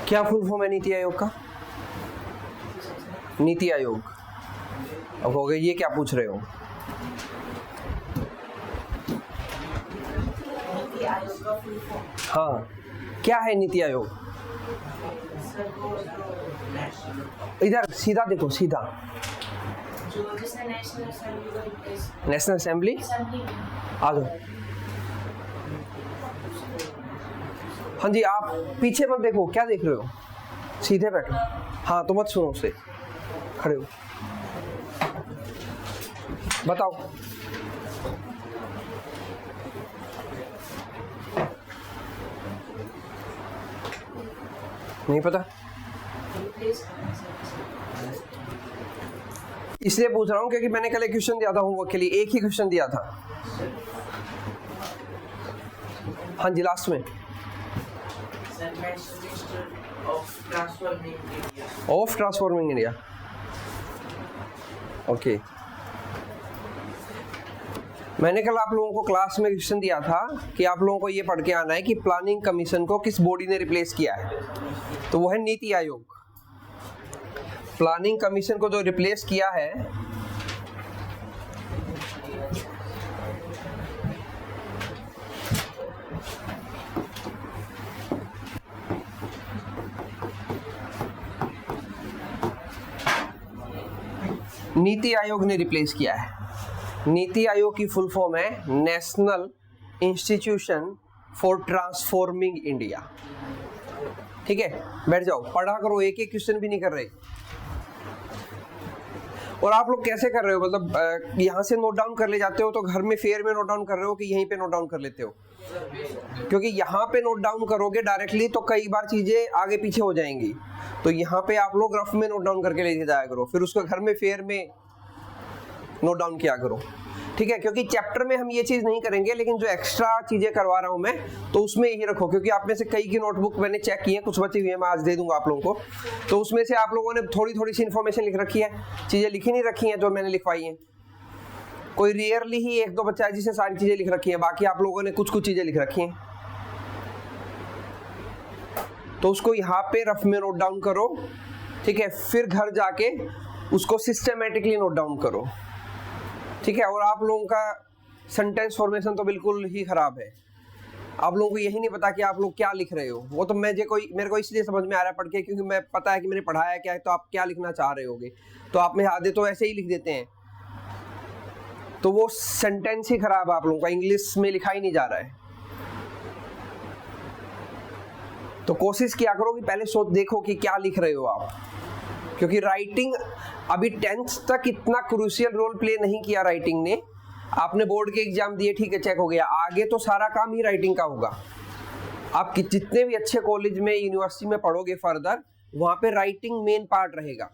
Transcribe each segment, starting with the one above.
क्या full form है नीति आयोग का? नीति आयोग। अब हो गए, ये क्या पूछ रहे हो? हाँ, क्या है नीति आयोग? इधर सीधा देखो, सीधा। नेशनल असेंबली आ जाओ। हाँ जी, आप पीछे मत देखो, क्या देख रहे हो? सीधे बैठो। हाँ, तो मत सुनो उससे, खड़े हो। बताओ। नहीं पता, इसलिए पूछ रहा हूँ क्योंकि मैंने कल एक क्वेश्चन दिया था होमवर्क के लिए, एक ही क्वेश्चन दिया था। हाँ जी, लास्ट में ऑफ ट्रांसफॉर्मिंग इंडिया। ओके, मैंने कल आप लोगों को क्लास में क्वेश्चन दिया था कि आप लोगों को ये पढ़ के आना है कि प्लानिंग कमीशन को किस बॉडी ने रिप्लेस किया है, तो वो है नीति आयोग। प्लानिंग कमीशन को जो रिप्लेस किया है नीति आयोग ने रिप्लेस किया है। नीति आयोग की फुल फॉर्म है national institution for transforming India. ठीक है, बैठ जाओ, पढ़ा करो, एक एक क्वेश्चन भी नहीं कर रहे। और आप लोग कैसे कर रहे हो, मतलब यहाँ से नोट डाउन कर ले जाते हो तो घर में फेयर में नोट डाउन कर रहे हो कि यहीं पे नोट डाउन कर लेते हो? क्योंकि यहाँ पे नोट डाउन करोगे डायरेक्टली तो कई बार चीजें आगे पीछे हो जाएंगी, तो यहाँ पे आप लोग रफ में नोट डाउन करके लेके जाया करो, फिर उसको घर में फेयर में नोट डाउन किया करो। ठीक है, क्योंकि चैप्टर में हम ये चीज नहीं करेंगे, लेकिन जो एक्स्ट्रा चीजें करवा रहा हूं मैं तो उसमें यही रखो, क्योंकि आप में से कई की नोटबुक मैंने चेक की है, कुछ बची हुई है, मैं आज दे दूंगा आप लोगों को। तो उसमें से आप लोगों ने थोड़ी थोड़ी सी इन्फॉर्मेशन लिख रखी है, चीजें लिखी नहीं रखी हैं जो मैंने लिखवाई हैं। कोई रेयरली ही एक दो बच्चा है जिसे सारी चीजें लिख रखी है, बाकी आप लोगों ने कुछ कुछ चीजें लिख रखी हैं। तो उसको यहाँ पे रफ में नोट डाउन करो। ठीक है, फिर घर जाके उसको सिस्टमेटिकली नोट डाउन करो। ठीक है, और आप लोगों का सेंटेंस फॉर्मेशन तो बिल्कुल ही खराब है। आप लोगों को यही नहीं पता कि आप लोग क्या लिख रहे हो। वो तो मेरे को इसलिए समझ में आ रहा है पढ़ के, क्योंकि मैं पता है कि मैंने पढ़ाया क्या है, तो आप क्या लिखना चाह रहे होगे। तो आप में आधे तो ऐसे ही लिख देते हैं, तो वो सेंटेंस ही खराब है आप लोगों का, इंग्लिश में लिखा ही नहीं जा रहा है। तो कोशिश किया करो कि पहले सोच देखो कि क्या लिख रहे हो आप, क्योंकि राइटिंग अभी 10th तक इतना क्रूशियल रोल प्ले नहीं किया राइटिंग ने। आपने बोर्ड के एग्जाम दिए, ठीक है, चेक हो गया, आगे तो सारा काम ही राइटिंग का होगा। आप जितने भी अच्छे कॉलेज में यूनिवर्सिटी में पढ़ोगे फर्दर, वहां पे राइटिंग मेन पार्ट रहेगा।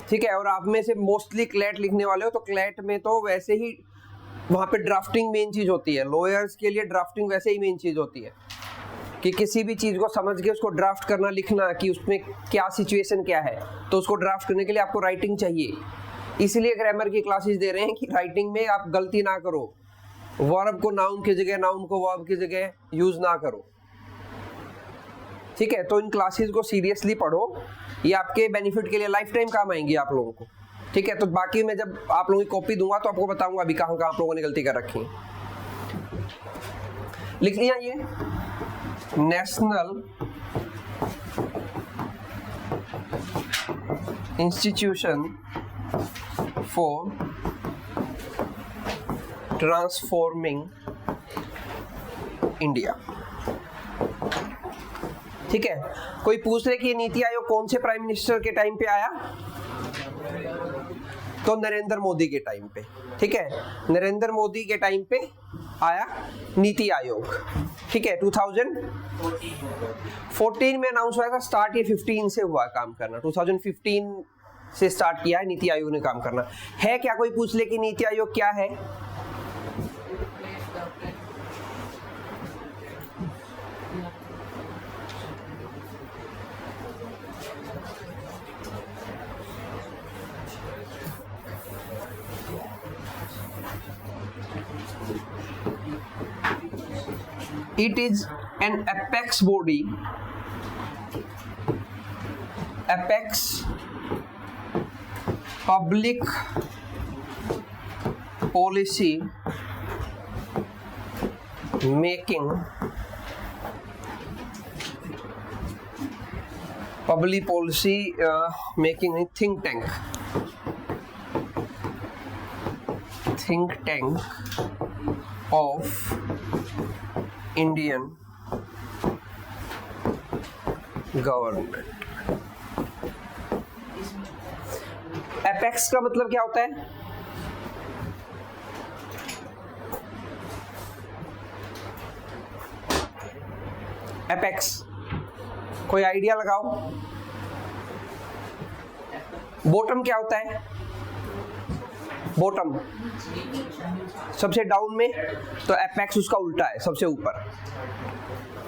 ठीक है, और आप में से मोस्टली क्लैट लिखने वाले हो, तो क्लैट में तो वैसे ही वहां पे ड्राफ्टिंग मेन चीज होती है। लॉयर्स के लिए ड्राफ्टिंग वैसे ही मेन चीज होती है कि किसी भी चीज को समझ के उसको ड्राफ्ट करना, लिखना कि उसमें क्या सिचुएशन क्या है, तो उसको ड्राफ्ट करने के लिए आपको राइटिंग चाहिए। इसलिए ग्रामर की क्लासेस दे रहे हैं कि राइटिंग में आप गलती ना करो, वर्ब को नाउन की जगह, नाउन को वर्ब की जगह यूज ना करो। ठीक है, तो इन क्लासेस को सीरियसली पढ़ो, ये आपके बेनिफिट के लिए लाइफ टाइम काम आएंगी आप लोगों को। ठीक है, तो बाकी मैं जब आप लोगों की कॉपी दूंगा तो आपको बताऊंगा अभी कहाँ कहाँ आप लोगों ने गलती कर रखी है। लिख लिया ये national institution for transforming India. ठीक है, कोई पूछ रहे कि नीति आयोग कौन से प्राइम मिनिस्टर के टाइम पे आया, तो नरेंद्र मोदी के टाइम पे। ठीक है, नरेंद्र मोदी के टाइम पे आया नीति आयोग। ठीक है, 2014 में अनाउंस हुआ था, स्टार्ट ये 15 से हुआ काम करना, 2015 से स्टार्ट किया है नीति आयोग ने काम करना। है क्या, कोई पूछ ले कि नीति आयोग क्या है? It is an apex body apex public policy making public policy making think tank of Indian government. Apex का मतलब क्या होता है? एपेक्स कोई आइडिया लगाओ। बॉटम क्या होता है? बॉटम सबसे डाउन में, तो एपेक्स उसका उल्टा है, सबसे ऊपर।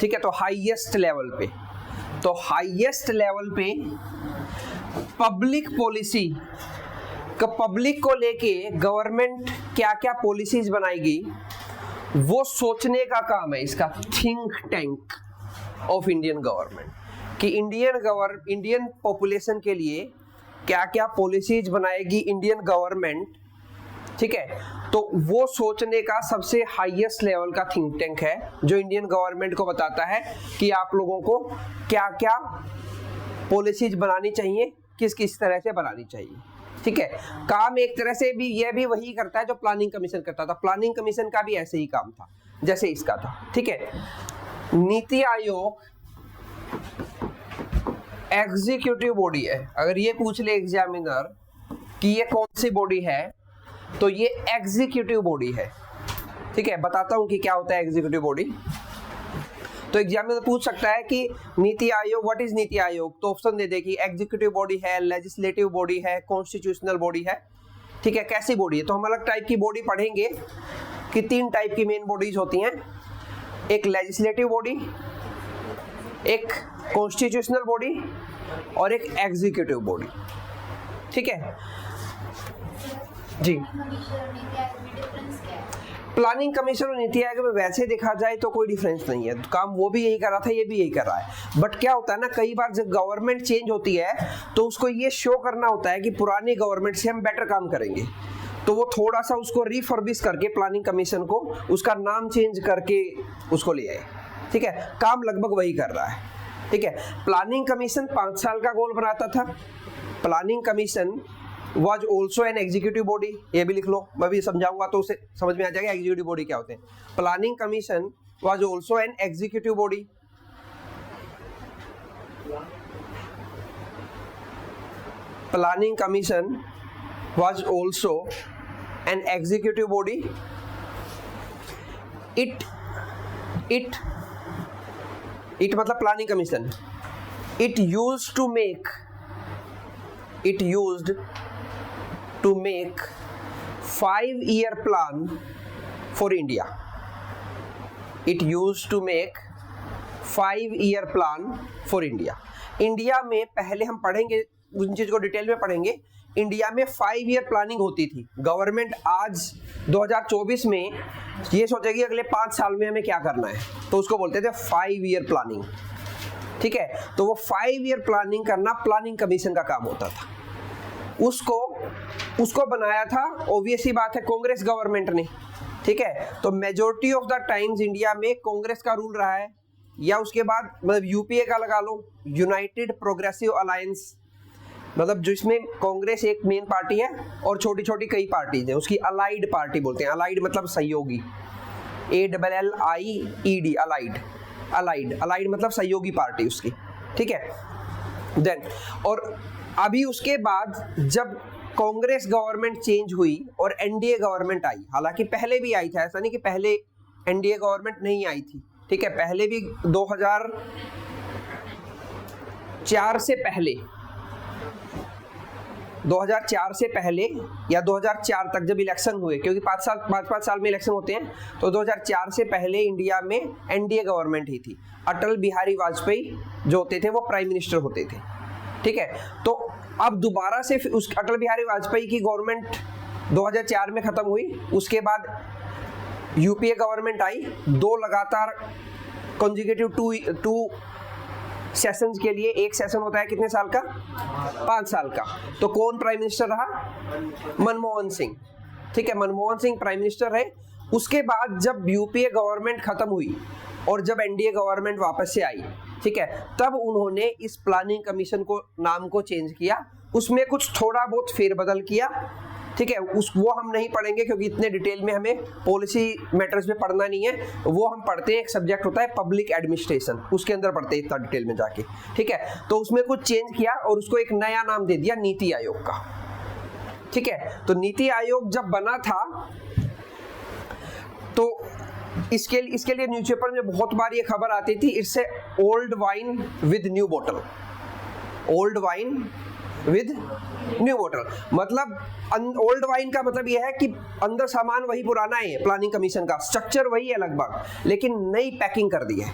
ठीक है, तो हाईएस्ट लेवल पे, तो हाईएस्ट लेवल पे पब्लिक पॉलिसी का, पब्लिक को लेके गवर्नमेंट क्या क्या पॉलिसीज बनाएगी वो सोचने का काम है इसका, think tank of Indian government, कि इंडियन पॉपुलेशन के लिए क्या क्या पॉलिसीज बनाएगी इंडियन गवर्नमेंट। ठीक है, तो वो सोचने का सबसे हाईएस्ट लेवल का थिंक टैंक है जो इंडियन गवर्नमेंट को बताता है कि आप लोगों को क्या क्या पॉलिसीज बनानी चाहिए, किस किस तरह से बनानी चाहिए। ठीक है, काम एक तरह से भी यह भी वही करता है जो प्लानिंग कमीशन करता था। प्लानिंग कमीशन का भी ऐसे ही काम था जैसे इसका था। ठीक है, नीति आयोग एग्जीक्यूटिव बॉडी है। अगर ये पूछ ले एग्जामिनर कि ये कौन सी बॉडी है, तो ये एग्जीक्यूटिव बॉडी है। ठीक है, बताता हूं कि क्या होता है एग्जीक्यूटिव बॉडी। तो एग्जामिनर पूछ सकता है कि नीति आयोग, व्हाट इज नीति आयोग, तो ऑप्शन दे दे कि एग्जीक्यूटिव बॉडी है, लेजिस्लेटिव बॉडी है, कॉन्स्टिट्यूशनल बॉडी है। ठीक है, कैसी बॉडी है? तो हम अलग टाइप की बॉडी पढ़ेंगे कि 3 टाइप की मेन बॉडीज होती हैं, एक लेजिस्लेटिव बॉडी, एक कॉन्स्टिट्यूशनल बॉडी और एक एग्जीक्यूटिव बॉडी। ठीक है जी। प्लानिंग कमीशन और नीति आयोग में वैसे देखा जाए तो कोई डिफरेंस नहीं है, काम वो भी यही कर रहा था, ये भी यही कर रहा है। बट क्या होता है ना, कई बार जब गवर्नमेंट चेंज होती है तो उसको ये शो करना होता है कि पुरानी गवर्नमेंट से हम बेटर काम करेंगे, तो वो थोड़ा सा उसको रिफर्बिश करके प्लानिंग कमीशन को उसका नाम चेंज करके उसको ले आए। ठीक है, काम लगभग वही कर रहा है। ठीक है, प्लानिंग कमीशन 5 साल का गोल बनाता था। Planning commission was also an executive body, ये भी लिख लो, मैं भी समझाऊंगा तो उसे समझ में आ जाएगा एग्जीक्यूटिव बॉडी क्या होते हैं। Planning commission was also an executive body। Planning commission was also an executive body। it मतलब planning commission, it used to make 5-year plan for India। It used to make 5-year plan for India। India में पहले हम पढ़ेंगे उन चीज को detail में पढ़ेंगे। इंडिया में 5-year प्लानिंग होती थी। गवर्नमेंट आज 2024 में ये सोचेगी अगले 5 साल में हमें क्या करना है, तो उसको बोलते थे 5-year प्लानिंग। ठीक है, तो वो 5-year प्लानिंग करना प्लानिंग कमीशन का काम होता था। उसको बनाया था, ऑब्वियस ही बात है, कांग्रेस गवर्नमेंट ने। ठीक है, तो majority of the times India में कांग्रेस का रूल रहा है, या उसके बाद मतलब यूपीए का लगा लो, यूनाइटेड प्रोग्रेसिव अलायंस, मतलब जिसमें कांग्रेस एक मेन पार्टी है और छोटी छोटी कई पार्टीज हैं, उसकी अलाइड पार्टी बोलते हैं। अलाइड मतलब सहयोगी, ALLIED, अलाइड मतलब सहयोगी पार्टी उसकी। ठीक है, देन और अभी उसके बाद जब कांग्रेस गवर्नमेंट चेंज हुई और एनडीए गवर्नमेंट आई, हालांकि पहले भी आई था, ऐसा नहीं कि पहले एनडीए गवर्नमेंट नहीं आई थी। ठीक है, पहले भी 2004 से पहले, 2004 से पहले या 2004 तक जब इलेक्शन हुए, क्योंकि 5 साल में इलेक्शन होते हैं, तो 2004 से पहले इंडिया में एनडीए गवर्नमेंट ही थी। अटल बिहारी वाजपेयी जो होते थे वो प्राइम मिनिस्टर होते थे। ठीक है, तो अब दोबारा से उस अटल बिहारी वाजपेयी की गवर्नमेंट 2004 में खत्म हुई, उसके बाद यूपीए गवर्नमेंट आई, 2 लगातार कॉन्जिक्यूटिव सेशंस के लिए एक सेशन होता है कितने साल का? 5 साल का। तो कौन प्राइम मिनिस्टर रहा? मनमोहन सिंह। ठीक है, मनमोहन सिंह प्राइम मिनिस्टर रहे। उसके बाद जब यूपीए गवर्नमेंट खत्म हुई और जब एनडीए गवर्नमेंट वापस से आई, ठीक है, तब उन्होंने इस प्लानिंग कमीशन को नाम को चेंज किया, उसमें कुछ थोड़ा बहुत फेरबदल किया। ठीक है, वो हम नहीं पढ़ेंगे क्योंकि इतने डिटेल में हमें पॉलिसी मैटर्स में पढ़ना नहीं है। वो हम पढ़ते हैं, एक सब्जेक्ट होता है पब्लिक एडमिनिस्ट्रेशन, उसके अंदर पढ़ते हैं इतना डिटेल में जाके। ठीक है, तो उसमें कुछ चेंज किया और उसको एक नया नाम दे दिया नीति आयोग का। ठीक है, तो नीति आयोग जब बना था तो इसके लिए न्यूज़पेपर में बहुत बार ये खबर आती थी, it's a old wine with new बोतल। ओल्ड वाइन विद न्यू बोतल मतलब ओल्ड वाइन का मतलब यह है कि अंदर सामान वही पुराना है, प्लानिंग कमीशन का स्ट्रक्चर वही है लगभग, लेकिन नई पैकिंग कर दी है।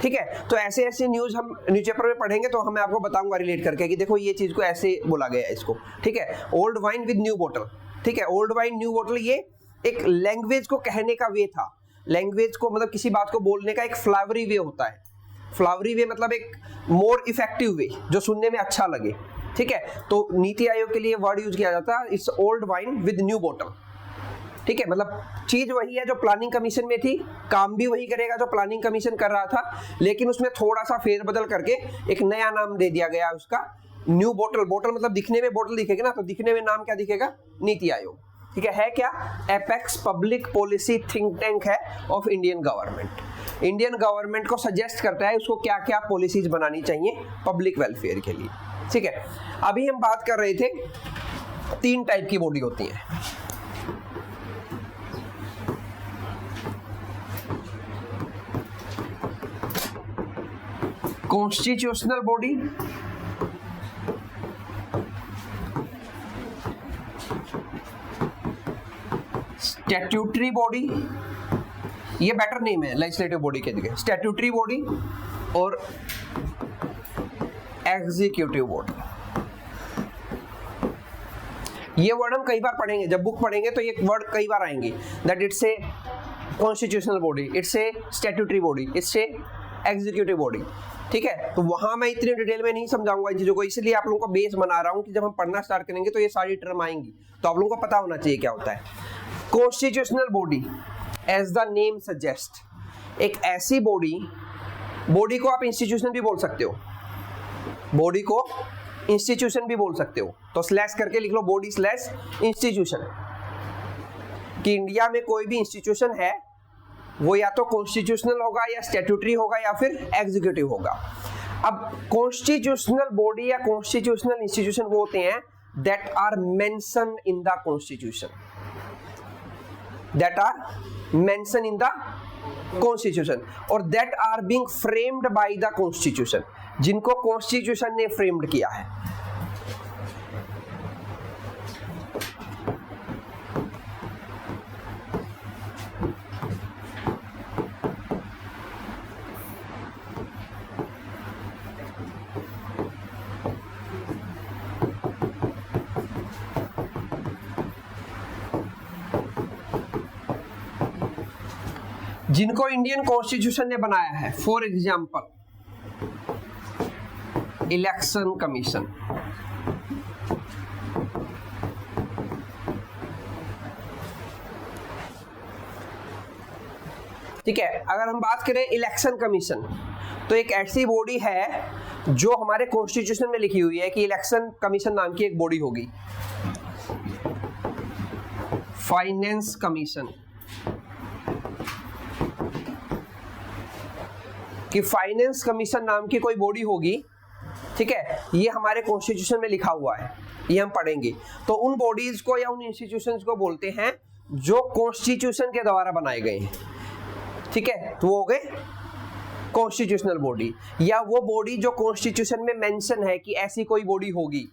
ठीक है, तो ऐसे ऐसे न्यूज़ हम न्यूज़पेपर में पढ़ेंगे तो मैं आपको बताऊंगा रिलेट करके कि देखो ये चीज़ को ऐसे बोला गया है इसको। ठीक है, ओल्ड वाइन विद न्यू बोतल। ठीक है, ओल्ड वाइन न्यू बोतल ये एक लैंग्वेज को कहने का वे था। लैंग्वेज को मतलब किसी बात को बोलने का एक फ्लावरी वे होता है। फ्लावरी वे मतलब एक मोर इफेक्टिव वे जो सुनने में अच्छा लगे। ठीक है, तो नीति आयोग के लिए वर्ड यूज किया जाता है it's old wine with new बोतल। ठीक है, मतलब चीज वही है जो प्लानिंग कमीशन में थी, काम भी वही करेगा जो प्लानिंग कमीशन कर रहा था, लेकिन उसमें थोड़ा सा फेरबदल करके एक नया नाम दे दिया गया उसका, न्यू बोतल। बोतल मतलब दिखने में बोतल दिखेगा ना, तो दिखने में नाम क्या दिखेगा? नीति आयोग। ठीक है क्या? Apex public policy think tank है of Indian government. Indian government को सजेस्ट करता है उसको क्या क्या पॉलिसीज बनानी चाहिए पब्लिक वेलफेयर के लिए। ठीक है, अभी हम बात कर रहे थे 3 टाइप की बॉडी होती हैं। कॉन्स्टिट्यूशनल बॉडी, स्टैट्यूटरी बॉडी, ये बेटर नेम है लेजिस्लेटिव बॉडी के लिए, स्टैट्यूटरी बॉडी और एग्जीक्यूटिव बॉडी। ये वर्ड हम कई बार पढ़ेंगे, जब बुक पढ़ेंगे तो ये वर्ड कई बार आएंगे, that it's a constitutional body, it's a statutory body, it's a executive body. ठीक है, तो वहां मैं इतनी डिटेल में नहीं समझाऊंगा इन चीजों को, इसलिए आप लोगों को बेस बना रहा हूं कि जब हम पढ़ना स्टार्ट करेंगे तो ये सारी टर्म आएंगी, तो आप लोगों को पता होना चाहिए क्या होता है। Constitutional body as the name suggest, एक ऐसी बॉडी को आप इंस्टीट्यूशन भी बोल सकते हो, बॉडी को इंस्टीट्यूशन भी बोल सकते हो, तो स्लैश करके लिख लो बॉडी स्लैश इंस्टीट्यूशन, कि इंडिया में कोई भी इंस्टीट्यूशन है वो या तो कॉन्स्टिट्यूशनल होगा या स्टैट्यूटरी होगा या फिर एग्जीक्यूटिव होगा। अब कॉन्स्टिट्यूशनल बॉडी या कॉन्स्टिट्यूशनल इंस्टीट्यूशन वो होते हैं that are mention in the constitution, that are mention in the constitution और that are being framed by the constitution, जिनको कॉन्स्टिट्यूशन ने फ्रेम्ड किया है। जिनको इंडियन कॉन्स्टिट्यूशन ने बनाया है, फॉर एग्जाम्पल इलेक्शन कमीशन, ठीक है। अगर हम बात करें इलेक्शन कमीशन, तो एक ऐसी बॉडी है जो हमारे कॉन्स्टिट्यूशन में लिखी हुई है कि इलेक्शन कमीशन नाम की एक बॉडी होगी। फाइनेंस कमीशन, कि फाइनेंस कमीशन नाम की कोई बॉडी होगी, ठीक है, ये हमारे कॉन्स्टिट्यूशन में लिखा हुआ है, ये हम पढ़ेंगे। तो उन बॉडीज को या उन इंस्टीट्यूशंस को बोलते हैं जो कॉन्स्टिट्यूशन के द्वारा बनाए गए हैं, ठीक है, तो वो हो गए कॉन्स्टिट्यूशनल बॉडी। या वो बॉडी जो कॉन्स्टिट्यूशन में मेंशन है कि ऐसी कोई बॉडी होगी,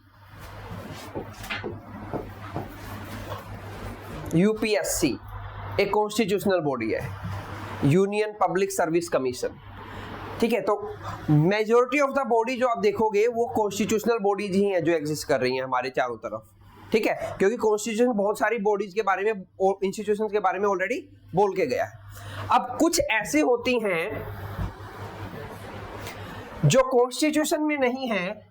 यूपीएससी एक कॉन्स्टिट्यूशनल बॉडी है, यूनियन पब्लिक सर्विस कमीशन, ठीक है। तो मेजॉरिटी ऑफ द बॉडी जो आप देखोगे वो कॉन्स्टिट्यूशनल बॉडीज ही हैं जो एग्जिस्ट कर रही हैं हमारे चारों तरफ, ठीक है, क्योंकि कॉन्स्टिट्यूशन बहुत सारी बॉडीज के बारे में और इंस्टीट्यूशंस के बारे में ऑलरेडी बोल के गया है। अब कुछ ऐसी होती हैं जो कॉन्स्टिट्यूशन में नहीं है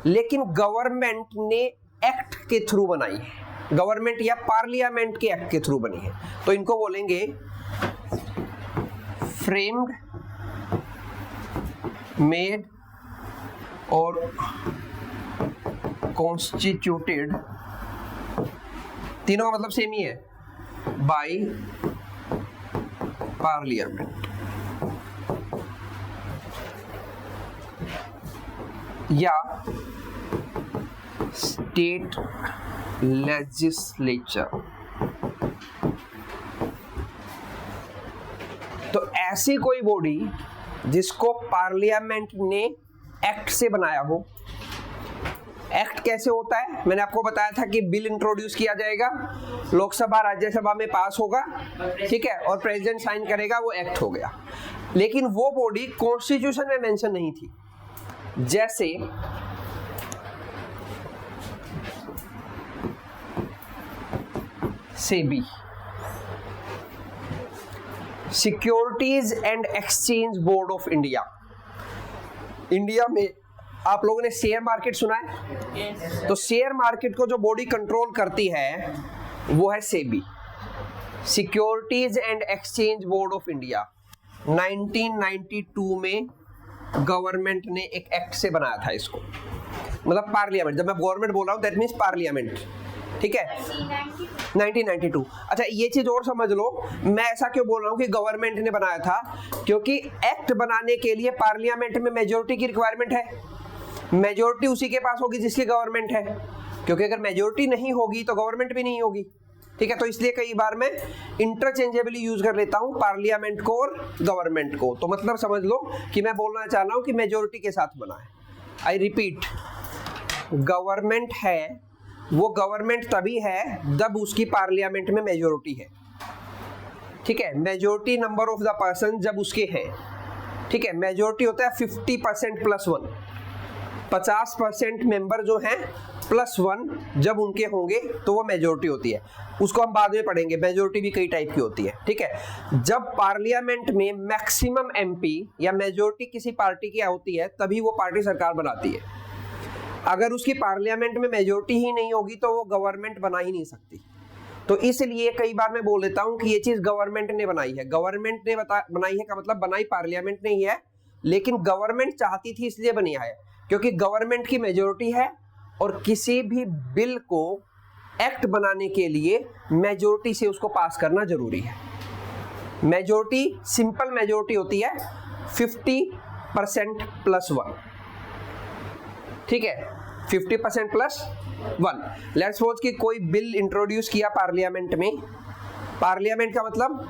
लेकिन गवर्नमेंट ने एक्ट के थ्रू बनाई है, गवर्नमेंट या पार्लियामेंट के एक्ट के थ्रू बनी है, तो इनको बोलेंगे फ्रेम्ड, मेड और कॉन्स्टिट्यूटेड, तीनों का मतलब सेम ही है, बाय पार्लियामेंट या स्टेट लेजिस्लेचर। तो ऐसी कोई बॉडी जिसको पार्लियामेंट ने एक्ट से बनाया हो। एक्ट कैसे होता है, मैंने आपको बताया था कि बिल इंट्रोड्यूस किया जाएगा, लोकसभा राज्यसभा में पास होगा, ठीक है, और प्रेसिडेंट साइन करेगा, वो एक्ट हो गया। लेकिन वो बॉडी कॉन्स्टिट्यूशन में मेंशन नहीं थी। जैसे SEBI, securities and exchange board of India. India में आप लोगों ने शेयर मार्केट सुना है, तो शेयर मार्केट को जो बॉडी कंट्रोल करती है वो है SEBI, securities and exchange board of India. 1992 में गवर्नमेंट ने एक एक्ट से बनाया था इसको, मतलब पार्लियामेंट, जब मैं गवर्नमेंट बोल रहा हूं दैट मींस पार्लियामेंट, ठीक है, 1992। अच्छा ये चीज और समझ लो, मैं ऐसा क्यों बोल रहा हूं कि गवर्नमेंट ने बनाया था, क्योंकि एक्ट बनाने के लिए पार्लियामेंट में मेजोरिटी की रिक्वायरमेंट है, मेजोरिटी उसी के पास होगी जिसकी गवर्नमेंट है, क्योंकि अगर मेजोरिटी नहीं होगी तो गवर्नमेंट भी नहीं होगी, ठीक है। तो इसलिए कई बार मैं इंटरचेंजेबली यूज कर लेता हूं पार्लियामेंट को और गवर्नमेंट को। तो मतलब समझ लो कि मैं बोलना चाह रहा हूं कि मेजोरिटी के साथ बना है। आई रिपीट, गवर्नमेंट है वो गवर्नमेंट तभी है जब उसकी पार्लियामेंट में मेजोरिटी है, ठीक है, majority number of the person जब उसके हैं, ठीक है। मेजोरिटी होता है 50% प्लस 1, 50% मेंबर जो हैं प्लस 1 जब उनके होंगे तो वो मेजोरिटी होती है। उसको हम बाद में पढ़ेंगे, मेजोरिटी भी कई टाइप की होती है, ठीक है। जब पार्लियामेंट में मैक्सिमम एमपी या मेजोरिटी किसी पार्टी की होती है तभी वो पार्टी सरकार बनाती है। अगर उसकी पार्लियामेंट में मेजोरिटी ही नहीं होगी तो वो गवर्नमेंट बना ही नहीं सकती। तो इसलिए कई बार मैं बोल देता हूं कि ये चीज गवर्नमेंट ने बनाई है। गवर्नमेंट ने बनाई है का मतलब बनाई पार्लियामेंट ने ही है, लेकिन गवर्नमेंट चाहती थी इसलिए बनी है क्योंकि गवर्नमेंट की मेजोरिटी है और किसी भी बिल को एक्ट बनाने के लिए मेजोरिटी से उसको पास करना जरूरी है। मेजोरिटी सिंपल मेजोरिटी होती है 50% प्लस 1, ठीक है, 50% प्लस 1। लेट्स सपोज कि कोई बिल इंट्रोड्यूस किया पार्लियामेंट में, पार्लियामेंट का मतलब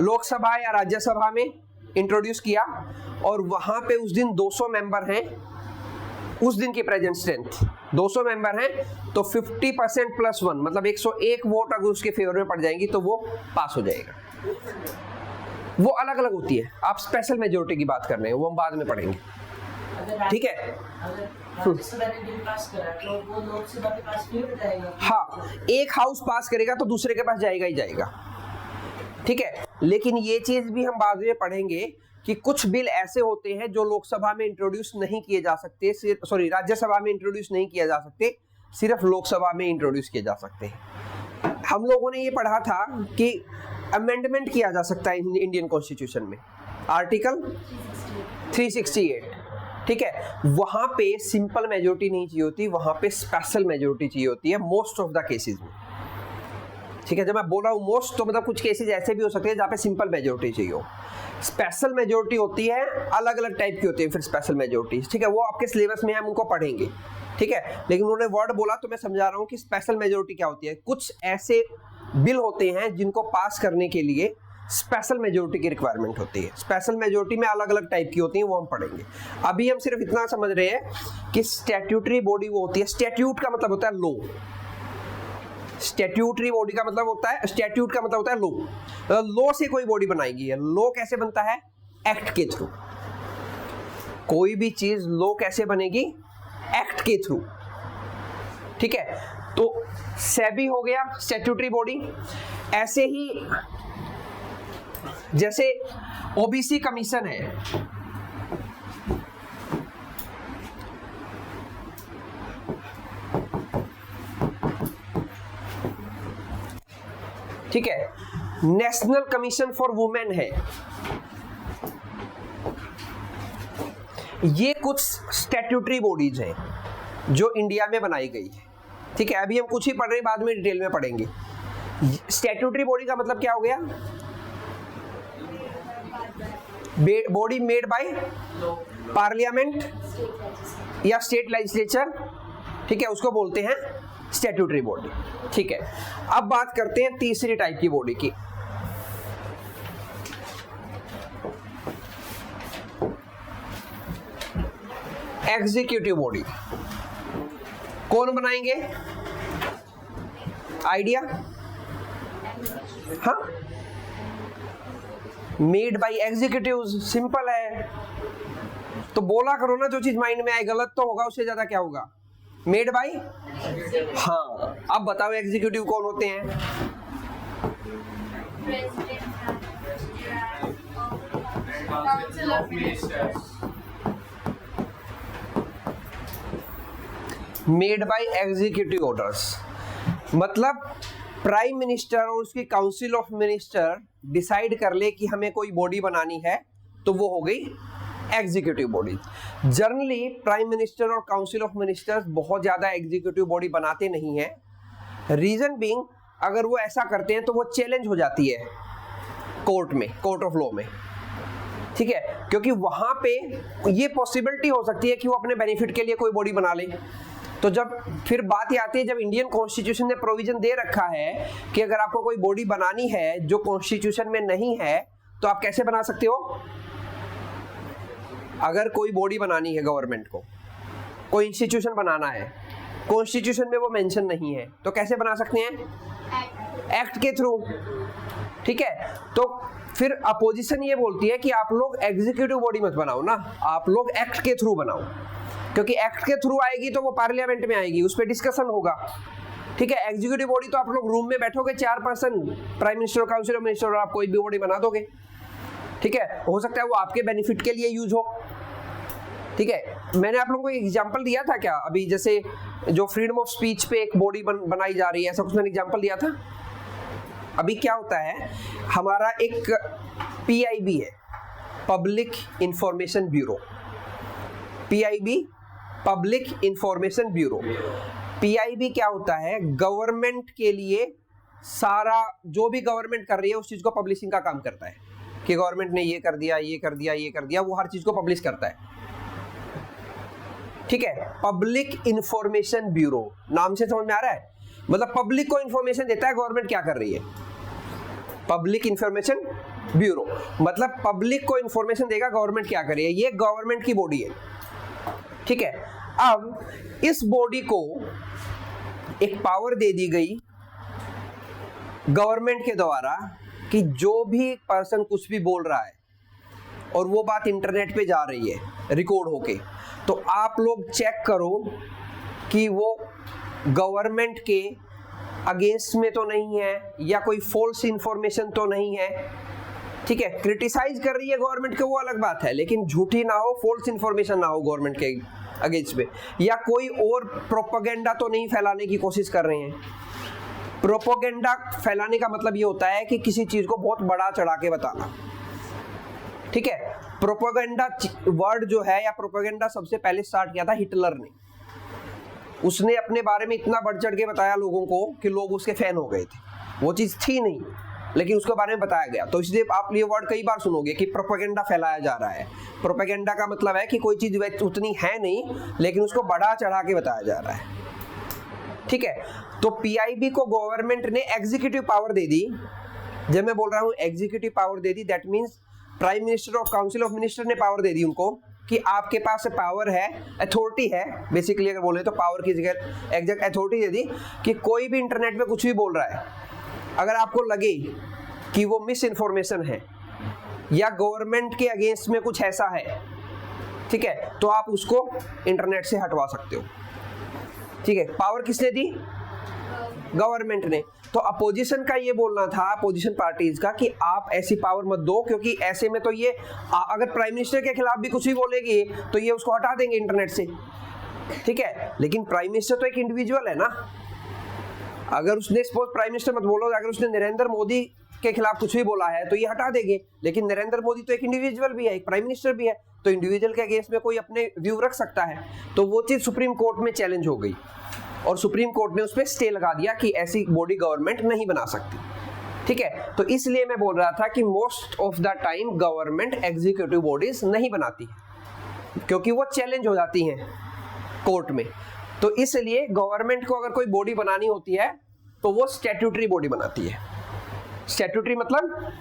लोकसभा या राज्यसभा में इंट्रोड्यूस किया और वहां पे उस दिन 200 मेंबर हैं, उस दिन की प्रेजेंट स्ट्रेंथ 200 मेंबर हैं, तो 50% प्लस 1 मतलब 101 वोट अगर उसके फेवर में पड़ जाएंगी तो वो पास हो जाएगा। वो अलग अलग होती है, आप स्पेशल मेजोरिटी की बात कर रहे हैं, वो हम बाद में पढ़ेंगे, ठीक है। हाँ, एक हाउस पास करेगा तो दूसरे के पास जाएगा ही जाएगा, ठीक है। लेकिन ये चीज भी हम बाद में पढ़ेंगे कि कुछ बिल ऐसे होते हैं जो लोकसभा में इंट्रोड्यूस नहीं किए जा सकते, सॉरी राज्यसभा में इंट्रोड्यूस नहीं किया जा सकते, सिर्फ लोकसभा में इंट्रोड्यूस किए जा सकते हैं। हम लोगों ने ये पढ़ा था कि अमेंडमेंट किया जा सकता है इंडियन कॉन्स्टिट्यूशन में, आर्टिकल 368, ठीक है। वहां पे सिंपल मेजोरिटी नहीं चाहिए होती, वहां पे स्पेशल मेजोरिटी चाहिए होती है मोस्ट ऑफ द केसेस में, ठीक है। जब मैं बोल रहा हूं मोस्ट तो मतलब कुछ केसेस ऐसे भी हो सकते हैं जहां पे सिंपल मेजोरिटी चाहिए हो। स्पेशल मेजोरिटी होती है, अलग अलग टाइप की होती है फिर स्पेशल मेजोरिटी, ठीक है, वो आपके सिलेबस में हम उनको पढ़ेंगे, ठीक है। लेकिन उन्होंने वर्ड बोला तो मैं समझा रहा हूं कि स्पेशल मेजोरिटी क्या होती है। कुछ ऐसे बिल होते हैं जिनको पास करने के लिए स्पेशल मेजोरिटी की रिक्वायरमेंट होती है। स्पेशल मेजोरिटी में अलग अलग टाइप की होती है, वो हम पढ़ेंगे। अभी हम सिर्फ इतना समझ रहे हैं कि स्टैट्यूटरी बॉडी वो होती है, स्टैट्यूट का मतलब होता है लॉ, स्टैट्यूटरी बॉडी का मतलब होता है, स्टैट्यूट का मतलब होता है लॉ। लॉ से कोई बॉडी बनाई गई है। लॉ कैसे बनता है? एक्ट के थ्रू। कोई भी चीज लॉ कैसे बनेगी? एक्ट के थ्रू, ठीक है। तो सेबी हो गया स्टैट्यूटरी बॉडी। ऐसे ही जैसे ओबीसी कमीशन है, ठीक है, नेशनल कमीशन फॉर वुमेन है। ये कुछ स्टैट्यूटरी बॉडीज हैं जो इंडिया में बनाई गई है, ठीक है। अभी हम कुछ ही पढ़ रहे हैं, बाद में डिटेल में पढ़ेंगे। स्टैट्यूटरी बॉडी का मतलब क्या हो गया? बॉडी मेड बाय पार्लियामेंट या स्टेट लेजिस्लेचर, ठीक है, उसको बोलते हैं स्टैट्यूटरी बॉडी, ठीक है। अब बात करते हैं तीसरी टाइप की बॉडी की। Executive body. कौन बनाएंगे? आइडिया? हाँ, मेड बाय एग्जीक्यूटिव्स, सिंपल है। तो बोला करो ना, जो चीज माइंड में आए, गलत तो होगा, उससे ज्यादा क्या होगा? Made by. हाँ, अब बताओ एग्जीक्यूटिव कौन होते हैं? मेड बाय एग्जीक्यूटिव ऑर्डर्स, मतलब प्राइम मिनिस्टर और उसकी काउंसिल ऑफ मिनिस्टर डिसाइड कर ले कि हमें कोई बॉडी बनानी है, तो वो हो गई executive body. Generally prime minister और काउंसिल ऑफ मिनिस्टर्स बहुत ज्यादा एग्जीक्यूटिव बॉडी बनाते नहीं हैं। रीजन बीइंग, अगर वो ऐसा करते हैं तो वो चैलेंज हो जाती है कोर्ट में, कोर्ट ऑफ लॉ में, ठीक है, क्योंकि वहां पे ये पॉसिबिलिटी हो सकती है कि वो अपने बेनिफिट के लिए कोई बॉडी बना ले। तो जब फिर बात ये आती है, जब इंडियन कॉन्स्टिट्यूशन ने प्रोविजन दे रखा है कि अगर आपको कोई बॉडी बनानी है जो कॉन्स्टिट्यूशन में नहीं है, तो आप कैसे बना सकते हो? अगर कोई बॉडी बनानी है गवर्नमेंट को, कोई इंस्टीट्यूशन बनाना है, कॉन्स्टिट्यूशन में वो मेंशन नहीं है, तो कैसे बना सकते हैं? एक्ट के थ्रू, ठीक है। तो फिर अपोजिशन ये बोलती है कि आप लोग एग्जीक्यूटिव बॉडी मत बनाओ ना, आप लोग एक्ट के थ्रू बनाओ, क्योंकि एक्ट के थ्रू आएगी तो वो पार्लियामेंट में आएगी, उस पर डिस्कशन होगा, ठीक है। एग्जीक्यूटिव बॉडी तो आप लोग रूम में बैठोगे 4 person, prime minister, council of minister, और आप कोई भी बॉडी बना दोगे, ठीक है। हो सकता है वो आपके बेनिफिट के लिए यूज हो, ठीक है। मैंने आप लोगों को एक एग्जांपल दिया था क्या अभी, जैसे जो फ्रीडम ऑफ स्पीच पे एक बॉडी बनाई जा रही है, ऐसा कुछ मैंने एग्जांपल दिया था। अभी क्या होता है, हमारा एक PIB है, public information bureau, PIB public information bureau. PIB क्या होता है? गवर्नमेंट के लिए सारा जो भी गवर्नमेंट कर रही है उस चीज को पब्लिशिंग का काम करता है, कि गवर्नमेंट ने ये कर दिया, ये कर दिया, ये कर दिया, वो हर चीज को पब्लिश करता है, ठीक है। पब्लिक इंफॉर्मेशन ब्यूरो, नाम से समझ में आ रहा है, मतलब पब्लिक को इंफॉर्मेशन देता है गवर्नमेंट क्या कर रही है। पब्लिक इंफॉर्मेशन ब्यूरो मतलब पब्लिक को इंफॉर्मेशन देगा गवर्नमेंट क्या कर रही है, ये गवर्नमेंट की बॉडी है, ठीक है। अब इस बॉडी को एक पावर दे दी गई गवर्नमेंट के द्वारा कि जो भी पर्सन कुछ भी बोल रहा है और वो बात इंटरनेट पे जा रही है रिकॉर्ड होके, तो आप लोग चेक करो कि वो गवर्नमेंट के अगेंस्ट में तो नहीं है या कोई फॉल्स इंफॉर्मेशन तो नहीं है, ठीक है। क्रिटिसाइज कर रही है गवर्नमेंट को, वो अलग बात है, लेकिन झूठी ना हो, फॉल्स इंफॉर्मेशन ना हो गवर्नमेंट के अगेंस्ट में, या कोई और प्रोपेगेंडा तो नहीं फैलाने की कोशिश कर रहे हैं। प्रोपेगेंडा फैलाने का मतलब ये होता है कि किसी चीज को बहुत बड़ा चढ़ा के बताना, ठीक है। प्रोपेगेंडा वर्ड जो है, या प्रोपेगेंडा सबसे पहले स्टार्ट किया था हिटलर ने। उसने अपने बारे में इतना बढ़ चढ़ के बताया लोगों को कि लोग उसके फैन हो गए थे। वो चीज थी नहीं, लेकिन उसके बारे में बताया गया। तो इसलिए आप ये वर्ड कई बार सुनोगे कि प्रोपेगेंडा फैलाया जा रहा है। प्रोपेगेंडा का मतलब है कि कोई चीज उतनी है नहीं, लेकिन उसको बढ़ा चढ़ा के बताया जा रहा है, ठीक है। तो PIB को गवर्नमेंट ने एग्जीक्यूटिव पावर दे दी। जब मैं बोल रहा हूं executive power they the, that means prime minister और काउंसिल ऑफ मिनिस्टर ने पावर दे दी उनको कि आपके पास पावर है, अथॉरिटी है, बेसिकली अगर बोले तो पावर की जगह एग्जैक्ट अथॉरिटी दे दी कि कोई भी इंटरनेट पे कुछ भी बोल रहा है, अगर आपको लगे कि वो मिस इन्फॉर्मेशन है या गवर्नमेंट के अगेंस्ट में कुछ ऐसा है, ठीक है, तो आप उसको इंटरनेट से हटवा सकते हो, ठीक है। पावर किसने दी? गवर्नमेंट ने। तो अपोजिशन का ये बोलना था, अपोजिशन पार्टीज का, कि आप ऐसी पावर मत दो, क्योंकि ऐसे में तो ये अगर प्राइम मिनिस्टर के खिलाफ भी कुछ भी बोलेगी तो ये उसको हटा देंगे इंटरनेट से, ठीक है। लेकिन प्राइम मिनिस्टर तो एक इंडिविजुअल है ना, अगर उसने सपोज प्राइम मिनिस्टर मत बोलो, अगर उसने नरेंद्र मोदी के खिलाफ कुछ भी बोला है तो ये हटा देंगे, लेकिन नरेंद्र मोदी तो एक इंडिविजुअल भी है, एक प्राइम मिनिस्टर भी है, तो इंडिविजुअल के अगेंस्ट में कोई अपने व्यू रख सकता है। तो वो चीज सुप्रीम कोर्ट में चैलेंज हो गई और सुप्रीम कोर्ट ने उस पर स्टे लगा दिया कि ऐसी बॉडी गवर्नमेंट नहीं बना सकती। ठीक है, तो इसलिए मैं बोल रहा था कि most of the time government executive bodies नहीं बनाती क्योंकि वो चैलेंज हो जाती हैं कोर्ट में। तो इसलिए गवर्नमेंट को अगर कोई बॉडी बनानी होती है तो वो स्टैट्यूटरी बॉडी बनाती है। स्टैट्यूटरी मतलब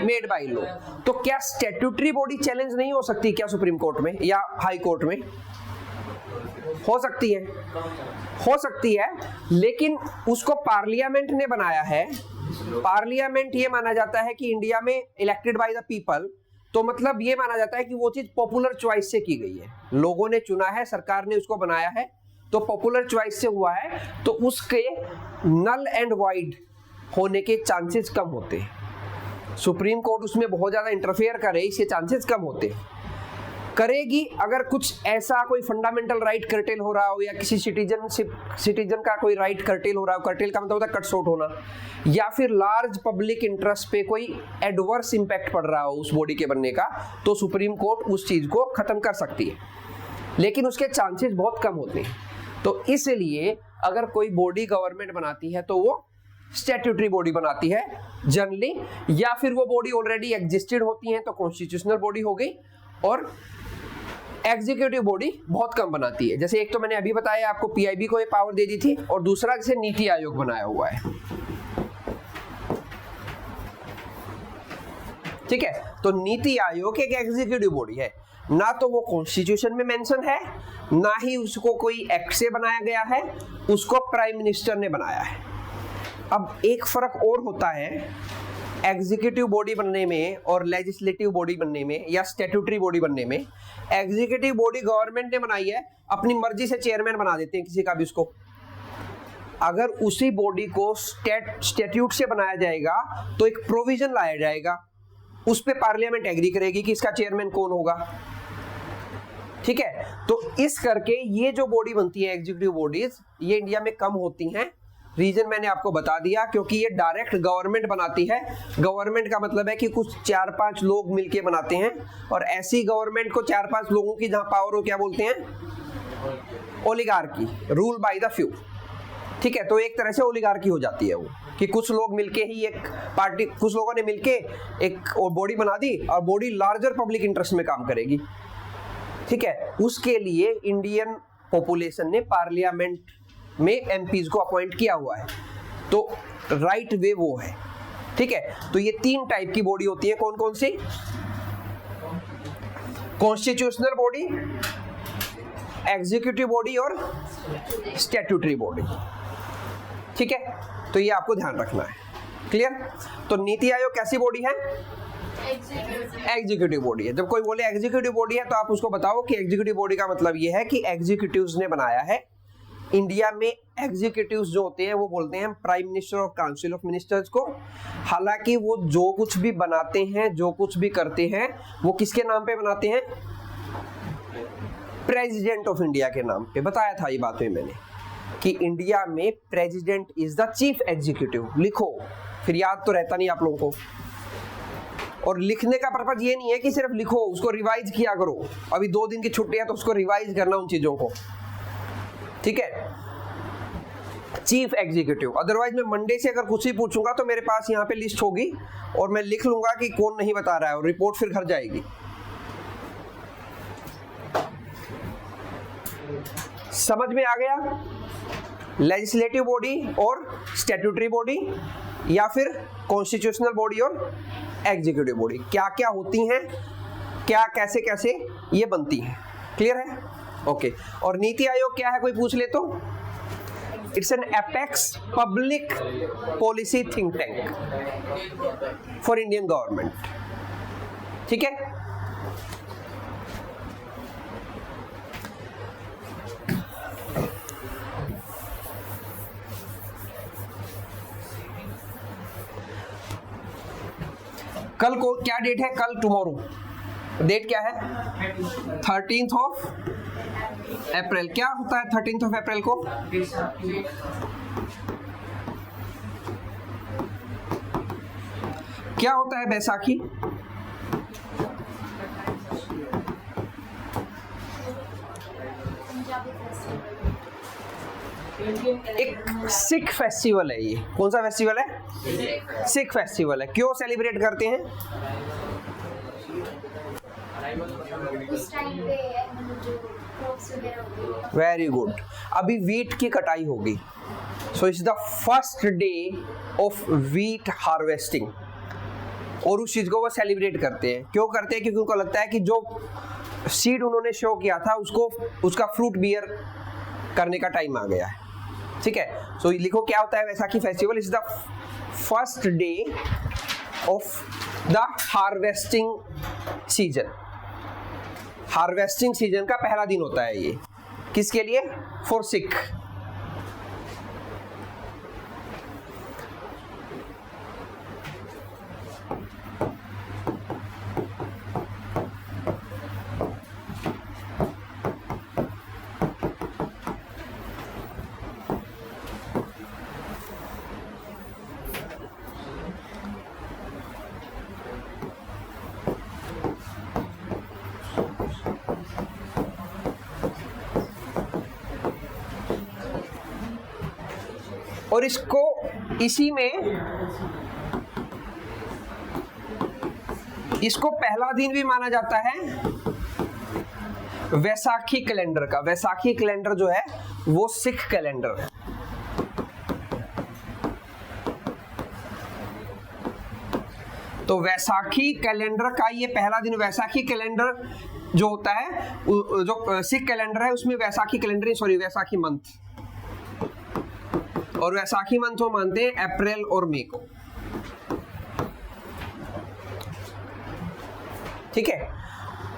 मेड बाय लॉ। तो क्या स्टैट्यूटरी बॉडी चैलेंज नहीं हो सकती क्या सुप्रीम कोर्ट में या हाई कोर्ट में? हो सकती है, हो सकती है, लेकिन उसको पार्लियामेंट ने बनाया है। पार्लियामेंट ये माना जाता है कि इंडिया में इलेक्टेड बाय द पीपल, तो मतलब ये माना जाता है कि वो चीज पॉपुलर चॉइस से की गई है, लोगों ने चुना है, सरकार ने उसको बनाया है, तो पॉपुलर चॉइस से हुआ है, तो उसके नल एंड वाइड होने के चांसेस कम होते हैं। सुप्रीम कोर्ट उसमें बहुत ज्यादा इंटरफेयर करे इसके चांसेस कम होते हैं। करेगी अगर कुछ ऐसा कोई फंडामेंटल राइट कर्टेल हो रहा हो या किसी सिटीजन का कोई राइट कर्टेल हो रहा हो, कर्टेल का मतलब होता है कट शॉर्ट होना, या फिर लार्ज पब्लिक इंटरेस्ट पे कोई एडवर्स इंपैक्ट पड़ रहा हो उस बॉडी के बनने का, तो सुप्रीम कोर्ट उस चीज को खत्म कर सकती है, लेकिन उसके चांसेस बहुत कम होते हैं। तो इसलिए अगर कोई बॉडी गवर्नमेंट बनाती है तो वो स्टैट्यूटरी बॉडी बनाती है जनरली, या फिर वो बॉडी ऑलरेडी एग्जिस्टेड होती है तो कॉन्स्टिट्यूशनल बॉडी हो गई, और एग्जीक्यूटिव बॉडी बहुत कम बनाती है। जैसे एक तो मैंने अभी बताया आपको पीआईबी को ये पावर दे दी थी, और दूसरा जैसे नीति आयोग बनाया हुआ है। ठीक है, तो नीति आयोग एक एग्जीक्यूटिव बॉडी है, ना तो वो कॉन्स्टिट्यूशन में मेंशन है, ना ही उसको कोई एक्ट से बनाया गया है, उसको प्राइम मिनिस्टर ने बनाया है। अब एक फर्क और होता है एग्जीक्यूटिव बॉडी बनने में और लेजिस्लेटिव बॉडी बनने में या स्टैट्यूटरी बॉडी बनने में। एग्जीक्यूटिव बॉडी गवर्नमेंट ने बनाई है, अपनी मर्जी से चेयरमैन बना देते हैं किसी का भी उसको। अगर उसी बॉडी को स्टैट्यूट से बनाया जाएगा तो एक प्रोविजन लाया जाएगा, उस पे पार्लियामेंट एग्री करेगी कि इसका चेयरमैन कौन होगा। ठीक है, तो इस करके ये जो बॉडी बनती है एग्जीक्यूटिव बॉडीज, ये इंडिया में कम होती हैं। रीजन मैंने आपको बता दिया, क्योंकि ये डायरेक्ट गवर्नमेंट बनाती है। गवर्नमेंट का मतलब है कि कुछ 4-5 लोग मिलके बनाते हैं, और ऐसी गवर्नमेंट को 4-5 लोगों की जहां पावर हो क्या बोलते हैं? Oligarchy, rule by the few. ठीक है, तो एक तरह से ओलिगार्की हो जाती है वो, कि कुछ लोग मिलके ही एक पार्टी, कुछ लोगों ने मिलके एक बॉडी बना दी और बॉडी लार्जर पब्लिक इंटरेस्ट में काम करेगी। ठीक है, उसके लिए इंडियन पॉपुलेशन ने पार्लियामेंट में एमपीज को अपॉइंट किया हुआ है, तो राइट वे वो है। ठीक है, तो ये 3 टाइप की बॉडी होती है। कौन कौन सी? कॉन्स्टिट्यूशनल बॉडी, एग्जीक्यूटिव बॉडी और स्टैट्यूटरी बॉडी। ठीक है, तो ये आपको ध्यान रखना है। क्लियर? तो नीति आयोग कैसी बॉडी है? एग्जीक्यूटिव बॉडी है। जब कोई बोले एग्जीक्यूटिव बॉडी है तो आप उसको बताओ कि एग्जीक्यूटिव बॉडी का मतलब ये है कि एग्जीक्यूटिव्स ने बनाया है। इंडिया में एग्जीक्यूटिव्स जो होते हैं वो बोलते हैं प्राइम मिनिस्टर और काउंसिल ऑफ मिनिस्टर्स को। हालांकि वो जो कुछ भी बनाते हैं, जो कुछ भी करते हैं, वो किसके नाम पे बनाते हैं? प्रेसिडेंट ऑफ इंडिया के नाम पे। बताया था ये बात में मैंने कि इंडिया में president is the chief executive. लिखो, फिर याद तो रहता नहीं आप लोगों को। और लिखने का पर्पज ये नहीं है कि सिर्फ लिखो, उसको रिवाइज किया करो। अभी 2 दिन की छुट्टी है तो उसको रिवाइज करना उन चीजों को। ठीक है, चीफ एग्जीक्यूटिव। अदरवाइज मैं मंडे से अगर कुछ ही पूछूंगा तो मेरे पास यहाँ पे लिस्ट होगी और मैं लिख लूंगा कि कौन नहीं बता रहा है, और रिपोर्ट फिर घर जाएगी। समझ में आ गया? लेजिस्लेटिव बॉडी और स्टैट्यूटरी बॉडी, या फिर कॉन्स्टिट्यूशनल बॉडी और एग्जीक्यूटिव बॉडी क्या क्या होती हैं, क्या कैसे कैसे ये बनती हैं। क्लियर है? ओके। और नीति आयोग क्या है, कोई पूछ ले तो? It's an apex public policy think tank for Indian government. ठीक है, कल को क्या डेट है? कल टुमारो डेट क्या है? 13 अप्रैल। क्या होता है 13 अप्रैल को? क्या होता है बैसाखी? एक सिख फेस्टिवल है ये। कौन सा फेस्टिवल है? सिख फेस्टिवल है। क्यों सेलिब्रेट करते हैं? Very good. अभी वीट की कटाई होगी, so it's the first day of wheat harvesting, और उस चीज को वो सेलिब्रेट करते हैं। क्यों करते हैं? क्योंकि उनको लगता है कि जो सीड उन्होंने शो किया था उसको, उसका फ्रूट बियर करने का टाइम आ गया है। ठीक है, सो लिखो क्या होता है Vaisakhi festival? Is the first day of the harvesting season. Harvesting season का पहला दिन होता है ये। किसके लिए? फॉर सिख। और इसको इसी में इसको पहला दिन भी माना जाता है वैसाखी कैलेंडर का। वैसाखी कैलेंडर जो है वो सिख कैलेंडर है। तो वैसाखी कैलेंडर का ये पहला दिन, वैसाखी कैलेंडर जो होता है, जो सिख कैलेंडर है उसमें Vaisakhi calendar, sorry Vaisakhi month, और वैसाखी मंथ वो मानते हैं अप्रैल और मई को। ठीक है,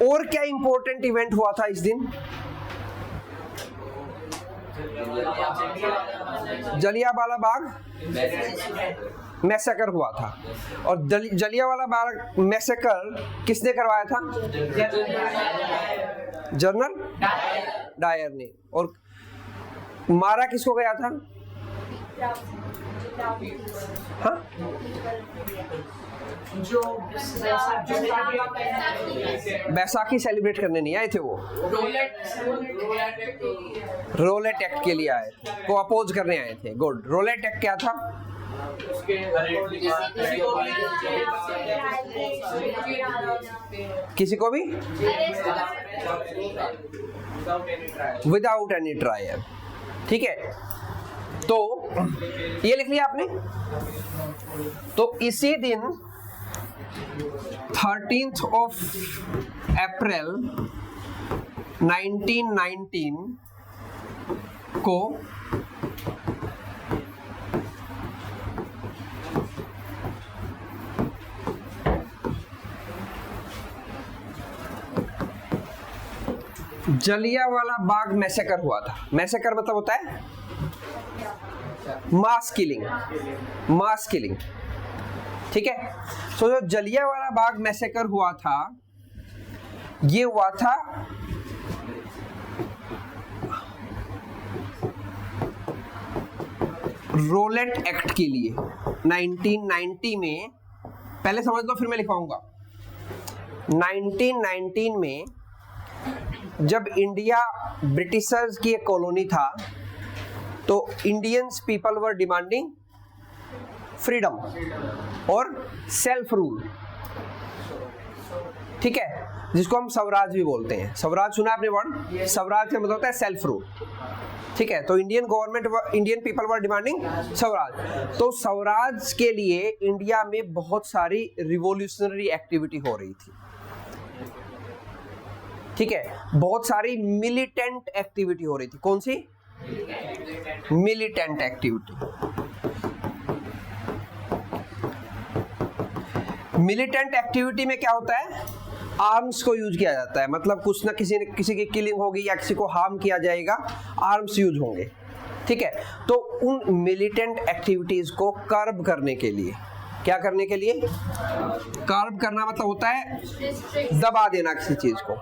और क्या इंपॉर्टेंट इवेंट हुआ था इस दिन? जलियांवाला बाग मैसेकर हुआ था। और जलियांवाला बाग मैसेकर किसने करवाया था? जनरल डायर ने। और मारा किसको गया था? हाँ? बैसाखी सेलिब्रेट करने नहीं आए थे वो, रोलेट एक्ट के लिए आए थे, वो अपोज करने आए थे। गुड। रोलेट एक्ट क्या था? किसी को भी विदाउट एनी ट्रायल। ठीक है, तो ये लिख लिया आपने। तो इसी दिन 13th of April 1919 को जलियांवाला बाग मैसेकर हुआ था। मैसेकर मतलब होता है मास किलिंग, मास किलिंग। ठीक है, तो जो जलियांवाला बाग मैसेकर हुआ था, ये हुआ था रोलेट एक्ट के लिए 1990 में। पहले समझ लो फिर मैं लिखवाऊंगा। 1919 में जब इंडिया ब्रिटिशर्स की एक कॉलोनी था, तो Indians people were demanding freedom और सेल्फ रूल। ठीक है, जिसको हम स्वराज भी बोलते हैं। स्वराज सुना आपने वर्ड? स्वराज का मतलब होता है सेल्फ रूल। ठीक है, तो Indian government, Indian people were demanding Swaraj. तो स्वराज के लिए इंडिया में बहुत सारी रिवॉल्यूशनरी एक्टिविटी हो रही थी। ठीक है, बहुत सारी मिलिटेंट एक्टिविटी हो रही थी। कौन सी? Militant activity. मिलिटेंट एक्टिविटी में क्या होता है? आर्म्स को यूज किया जाता है। मतलब कुछ ना किसी की किलिंग होगी या किसी को हार्म किया जाएगा, आर्म्स यूज होंगे। ठीक है, तो उन मिलिटेंट एक्टिविटीज को कर्ब करने के लिए, क्या करने के लिए? कर्ब करना मतलब होता है दबा देना किसी चीज को।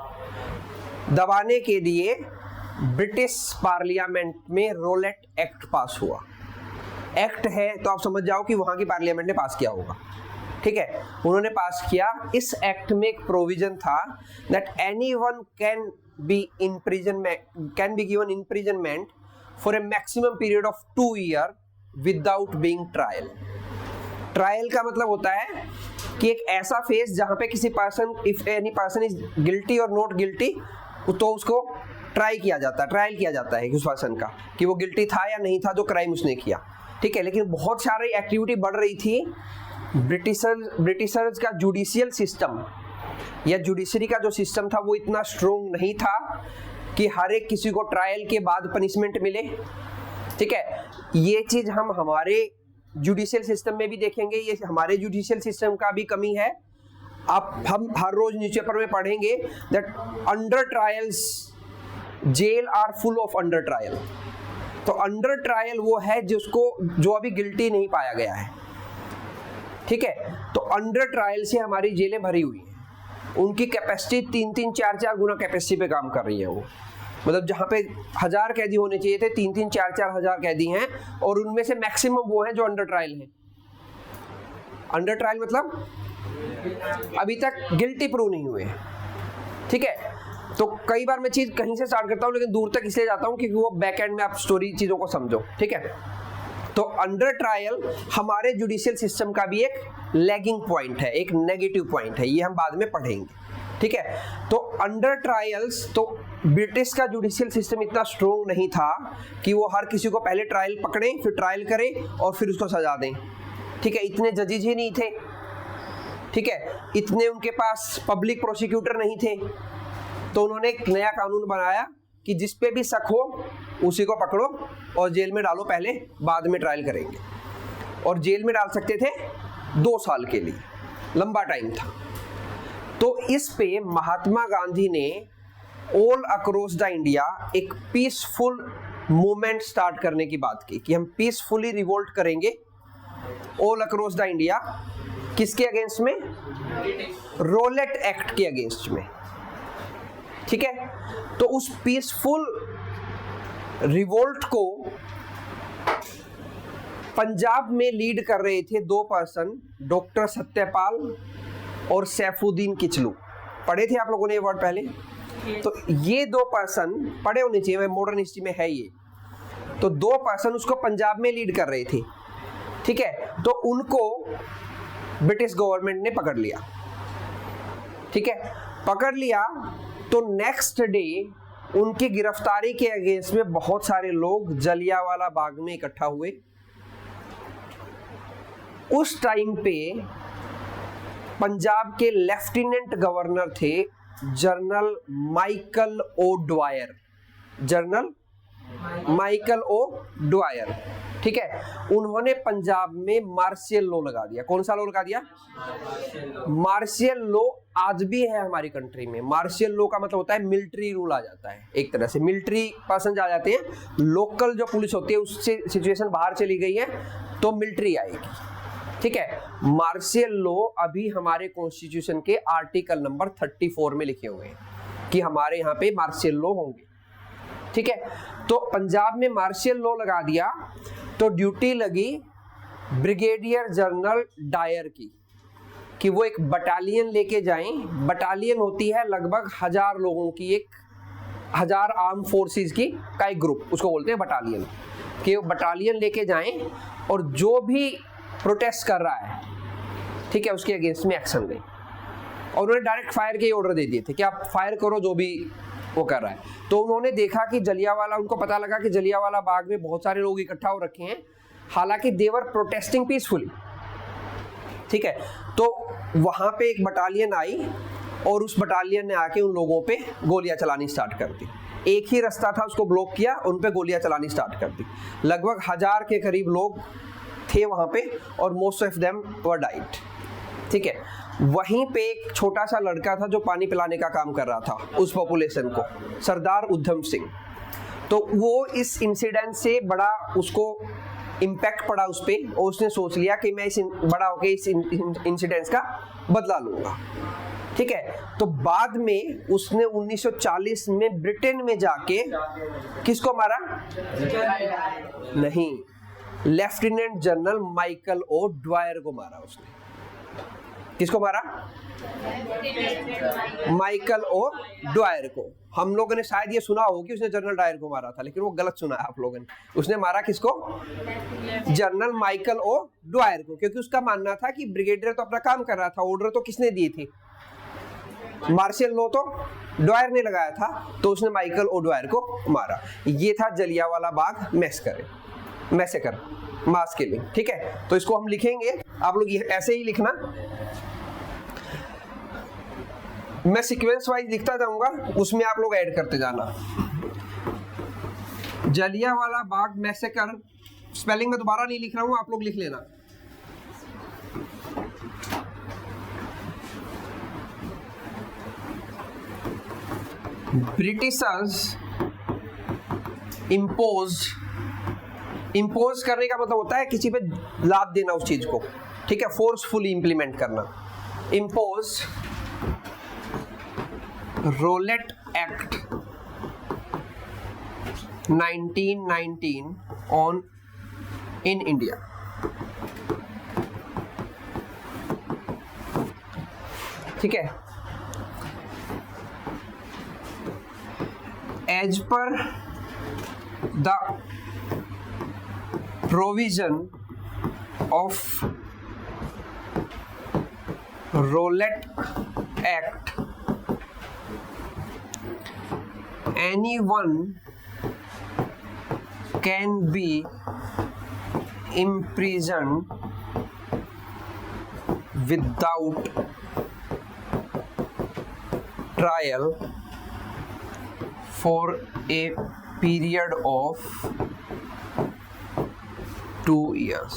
दबाने के लिए ब्रिटिश पार्लियामेंट में रोलेट एक्ट पास हुआ। एक्ट है तो आप समझ जाओ कि वहां की पार्लियामेंट ने पास किया होगा, ठीक है। उन्होंने पास किया। इस एक्ट में एक प्रोविजन था that anyone can be given imprisonment for a maximum period of 2 years without being trial. Trial का मतलब होता है कि एक ऐसा फेज जहां पे किसी person, if any person is guilty और नॉट गिल्टी, तो उसको ट्रायल किया जाता है उस पर्सन का कि वो गिल्टी था या नहीं था जो क्राइम उसने किया, ठीक है। लेकिन बहुत सारी एक्टिविटी बढ़ रही थी। ब्रिटिशर्स का जुडिशियल सिस्टम या जुडिशरी का जो सिस्टम था वो इतना स्ट्रोंग नहीं था कि हर एक किसी को ट्रायल के बाद पनिशमेंट मिले, ठीक है। ये चीज हम हमारे जुडिशियल सिस्टम में भी देखेंगे, ये हमारे जुडिशियल सिस्टम का भी कमी है। हम हर रोज न्यूज़पेपर में पढ़ेंगे that under trials jail are full of under trial. तो अंडर ट्रायल वो है जो अभी गिल्टी नहीं पाया गया है, ठीक है। तो अंडर ट्रायल से हमारी जेलें भरी हुई हैं, उनकी कैपेसिटी 3-3, 4-4 गुना कैपेसिटी पे काम कर रही है वो। मतलब जहाँ पे 1000 कैदी होने चाहिए थे 3-3, 4-4 हजार कैदी हैं, और उनमें से मैक्सिमम वो हैं जो अंडर ट्रायल हैं। अंडर ट्रायल मतलब अभी तक गिल्टी प्रूव नहीं हुए, ठीक है। तो कई बार मैं चीज कहीं से स्टार्ट करता हूँ लेकिन दूर तक इसलिए जाता हूँ क्योंकि वो बैक एंड में आप स्टोरी चीजों को समझो, ठीक है। तो अंडर ट्रायल हमारे जुडिशियल सिस्टम का भी एक लैगिंग पॉइंट है, एक नेगेटिव पॉइंट है, ये हम बाद में पढ़ेंगे, ठीक है। तो अंडर ट्रायल्स, तो ब्रिटिश का जुडिशियल सिस्टम इतना स्ट्रोंग नहीं था कि वो हर किसी को पहले ट्रायल पकड़े, फिर ट्रायल करें और फिर उसको सजा दें, ठीक है। इतने जजेज ही नहीं थे, ठीक है। इतने उनके पास पब्लिक प्रोसिक्यूटर नहीं थे। तो उन्होंने एक नया कानून बनाया कि जिस पे भी शक हो उसी को पकड़ो और जेल में डालो पहले, बाद में ट्रायल करेंगे। और जेल में डाल सकते थे 2 साल के लिए, लंबा टाइम था। तो इस पे महात्मा गांधी ने ऑल अक्रॉस द इंडिया एक पीसफुल मूवमेंट स्टार्ट करने की बात की कि हम पीसफुली रिवोल्ट करेंगे ऑल अक्रॉस द इंडिया। किसके अगेंस्ट में? रोलेट एक्ट के अगेंस्ट में, ठीक है। तो उस पीसफुल रिवोल्ट को पंजाब में लीड कर रहे थे 2 पर्सन, डॉक्टर सत्यपाल और सैफुद्दीन किचलू। पढ़े थे आप लोगों ने ये वर्ड पहले? तो ये 2 पर्सन पढ़े होने चाहिए, मॉडर्न हिस्ट्री में है ये। तो 2 पर्सन उसको पंजाब में लीड कर रहे थे, ठीक है। तो उनको ब्रिटिश गवर्नमेंट ने पकड़ लिया, ठीक है। पकड़ लिया तो नेक्स्ट डे उनकी गिरफ्तारी के अगेंस्ट में बहुत सारे लोग जलियांवाला बाग में इकट्ठा हुए। उस टाइम पे पंजाब के लेफ्टिनेंट गवर्नर थे general Michael O'Dwyer, general Michael O'Dwyer, ठीक है। उन्होंने पंजाब में मार्शियल लॉ लगा दिया। कौन सा लॉ लगा दिया? मार्शियल लॉ आज भी है हमारी कंट्री में। मार्शियल लॉ का मतलब होता है मिलिट्री रूल आ जाता है, एक तरह से मिलिट्री पर्सन आ जाते हैं। लोकल जो पुलिस होती है उससे सिचुएशन बाहर चली गई है तो मिलिट्री आएगी, ठीक है। मार्शियल लॉ अभी हमारे कॉन्स्टिट्यूशन के आर्टिकल नंबर 34 में लिखे हुए हैं कि हमारे यहाँ पे मार्शियल लॉ होंगे, ठीक है। तो पंजाब में मार्शियल लॉ लगा दिया तो ड्यूटी लगी ब्रिगेडियर जनरल डायर की कि वो एक बटालियन लेके जाएं। बटालियन होती है लगभग 1000 लोगों की, 1000 आर्म फोर्सेस की का एक ग्रुप, उसको बोलते हैं बटालियन। कि वो बटालियन लेके जाएं और जो भी प्रोटेस्ट कर रहा है, ठीक है, उसके अगेंस्ट में एक्शन लें। और उन्होंने डायरेक्ट फायर के ऑर्डर दे दिए थे कि आप फायर करो जो भी वो कर रहा है। तो उन्होंने देखा कि जलियांवाला, उनको पता लगा कि जलियांवाला बाग में बहुत सारे लोग इकट्ठा हो रखे हैं, हालांकि देवर प्रोटेस्टिंग पीसफुली, ठीक है। तो वहां पे एक बटालियन आई और उस बटालियन ने आके उन लोगों पे गोलियां चलानी स्टार्ट कर दी। एक ही रास्ता था, उसको ब्लॉक किया, उन पे गोलियां चलानी स्टार्ट कर दी। लगभग 1000 के करीब लोग थे वहां पे और most of them were died, ठीक है। वहीं पे एक छोटा सा लड़का था जो पानी पिलाने का काम कर रहा था उस पॉपुलेशन को, सरदार उधम सिंह। तो वो इस इंसिडेंट से बड़ा उसको इम्पैक्ट पड़ा उस पर, और उसने सोच लिया कि मैं इस बड़ा होकर इस इंसिडेंट्स का बदला लूंगा, ठीक है। तो बाद में उसने 1940 में ब्रिटेन में जाके किसको मारा? नहीं, lieutenant general Michael O'Dwyer को मारा उसने। किसको मारा? माइकल ओ ड्वायर को। हम लोगों ने शायद ये सुना हो कि उसने जनरल डायर को मारा था, लेकिन वो गलत सुना है आप लोगों ने। उसने मारा किसको? जनरल माइकल ओ ड्वायर को, क्योंकि उसका मानना था कि ब्रिगेडियर तो अपना काम कर रहा था, ऑर्डर तो किसने दिए थे? मार्शल लॉ तो ड्वायर ने लगाया था, तो उसने माइकल ओ ड्वायर को मारा। ये था Jallianwala Bagh massacre, mass killing. ठीक है, तो इसको हम लिखेंगे, आप लोग ऐसे ही लिखना, मैं सीक्वेंस वाइज लिखता जाऊंगा, उसमें आप लोग ऐड करते जाना। जलियांवाला बाग मैसेकर, स्पेलिंग में दोबारा नहीं लिख रहा हूं, आप लोग लिख लेना। ब्रिटिशर्स इम्पोज करने का मतलब होता है किसी पे लाद देना उस चीज को। ठीक है, फोर्सफुली इंप्लीमेंट करना। Impose Rowlatt Act 1919 on in India. ठीक है, as per the provision of Rowlatt Act, anyone can be imprisoned without trial for a period of 2 years.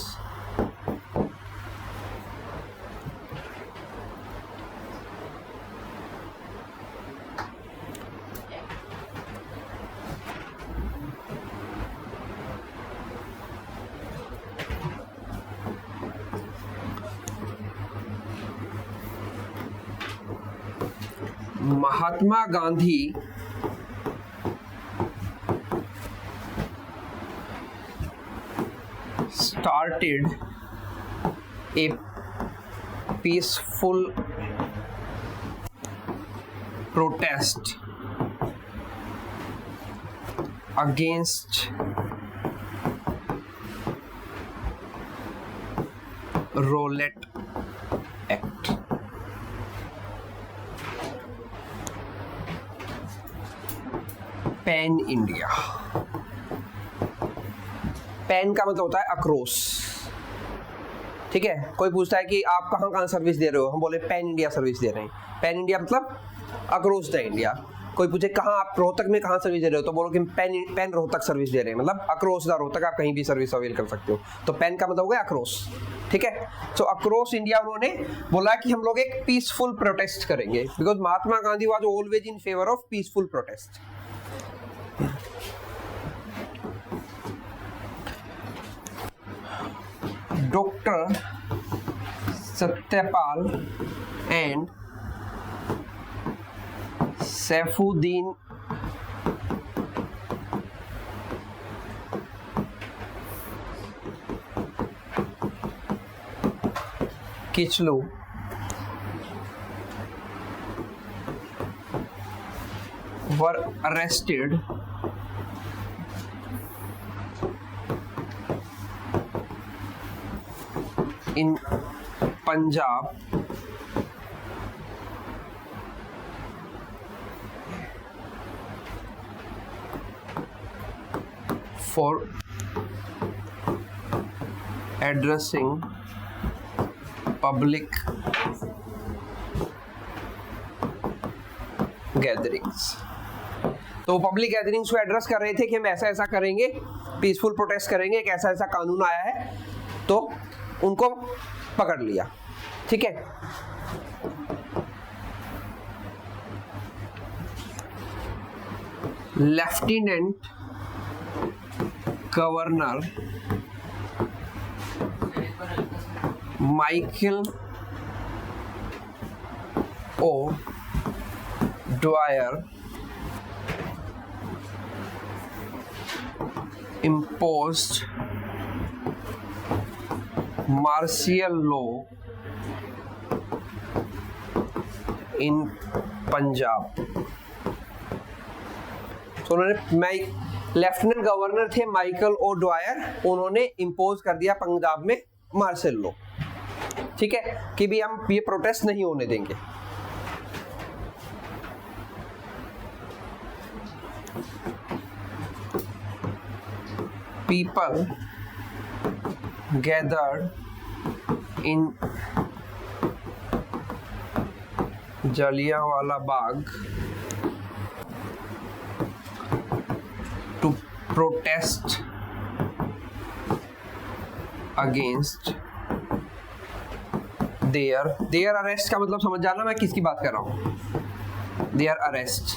Mahatma Gandhi started a peaceful protest against Rowlatt Act. Pan India, pan का मतलब होता है आक्रोश। ठीक है, कोई पूछता है कि आप कहाँ कहाँ सर्विस दे रहे हो, हम बोले पैन इंडिया सर्विस दे रहे हैं। पैन इंडिया मतलब अक्रॉस द इंडिया। कोई पूछे कहाँ आप रोहतक में कहाँ सर्विस दे रहे हो, तो बोलो कि पैन रोहतक सर्विस दे रहे हैं, मतलब अक्रॉस द रोहतक आप कहीं भी सर्विस अवेल कर सकते हो। तो पैन का मतलब हो गया अक्रॉस। ठीक है, तो अक्रॉस इंडिया उन्होंने बोला कि हम लोग एक पीसफुल प्रोटेस्ट करेंगे, because Mahatma Gandhi was always in favour of peaceful protest. Doctor Satyapal and Saifuddin Kitchlu were arrested in Punjab for addressing public gatherings। तो पब्लिक गैदरिंग्स को एड्रेस कर रहे थे कि हम ऐसा ऐसा करेंगे, पीसफुल प्रोटेस्ट करेंगे, एक ऐसा ऐसा कानून आया है, तो उनको पकड़ लिया। ठीक है, lieutenant governor Michael O'Dwyer imposed martial law in Punjab. तो उन्होंने लेफ्टिनेंट गवर्नर थे माइकल ओ ड्वायर, उन्होंने इम्पोज कर दिया पंजाब में मार्शल लॉ। ठीक है कि भी हम ये प्रोटेस्ट नहीं होने देंगे। People gathered in Jallianwala Bagh to protest against their arrest का मतलब समझ जाना मैं किसकी बात कर रहा हूं। their arrest।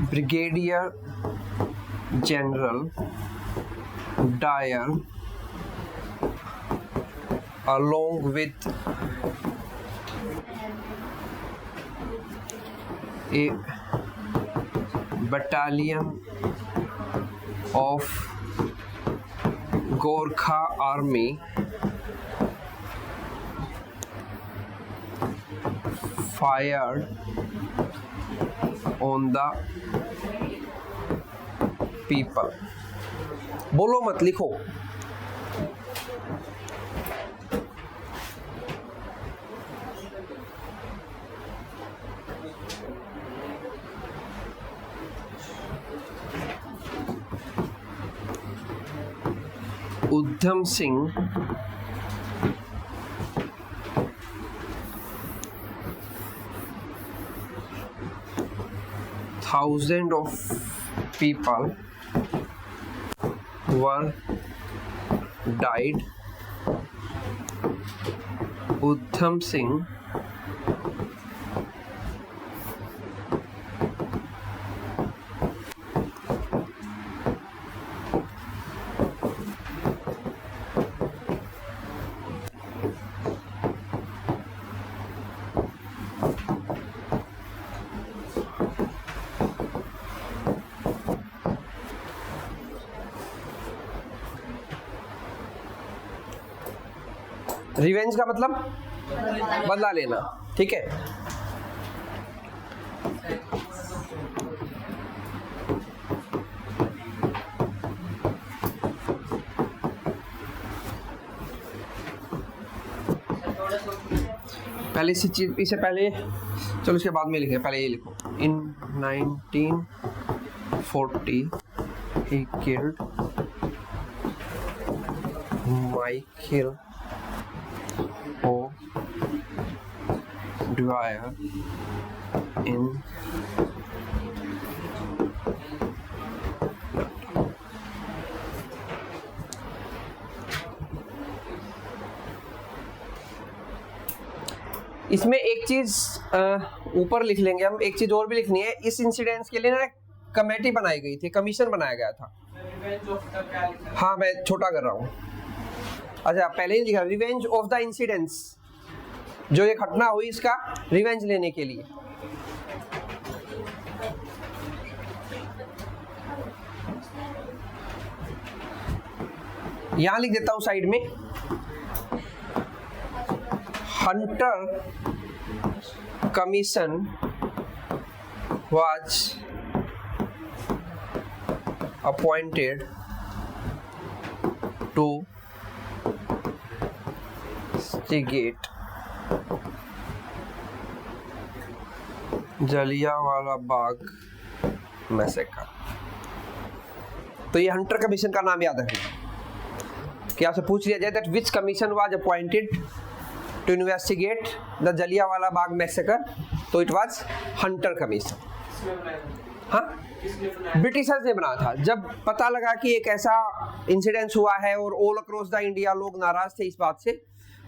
Brigadier general Dyer along with a battalion of Gorkha Army fired on the people। बोलो मत, लिखो। Udham Singh thousands of people were died। Udham Singh revenge का मतलब बदला लेना। ठीक है, पहले इसी चीज इसे पहले चलो इसके बाद में लिखे, पहले ये लिखो। इन 1940 he killed Michael O. Dwyer in इसमें एक चीज ऊपर लिख लेंगे हम, एक चीज और भी लिखनी है। इस इंसिडेंट्स के लिए ना कमेटी बनाई गई थी, कमीशन बनाया गया था। हाँ मैं छोटा कर रहा हूँ। अच्छा पहले ही लिखा रिवेंज ऑफ द इंसिडेंट्स, जो ये घटना हुई इसका रिवेंज लेने के लिए। यहां लिख देता हूं साइड में, Hunter commission was appointed to instigate Jallianwala Bagh massacre. तो ये हंटर कमीशन का नाम याद रखना कि आपसे पूछ लिया जाए that which commission was appointed to investigate the Jallianwala Bagh massacre, तो इट वाज हंटर कमीशन। हाँ ब्रिटिशर्स ने बनाया था। जब पता लगा कि एक ऐसा इंसिडेंस हुआ है और ऑल अक्रॉस द इंडिया लोग नाराज थे इस बात से,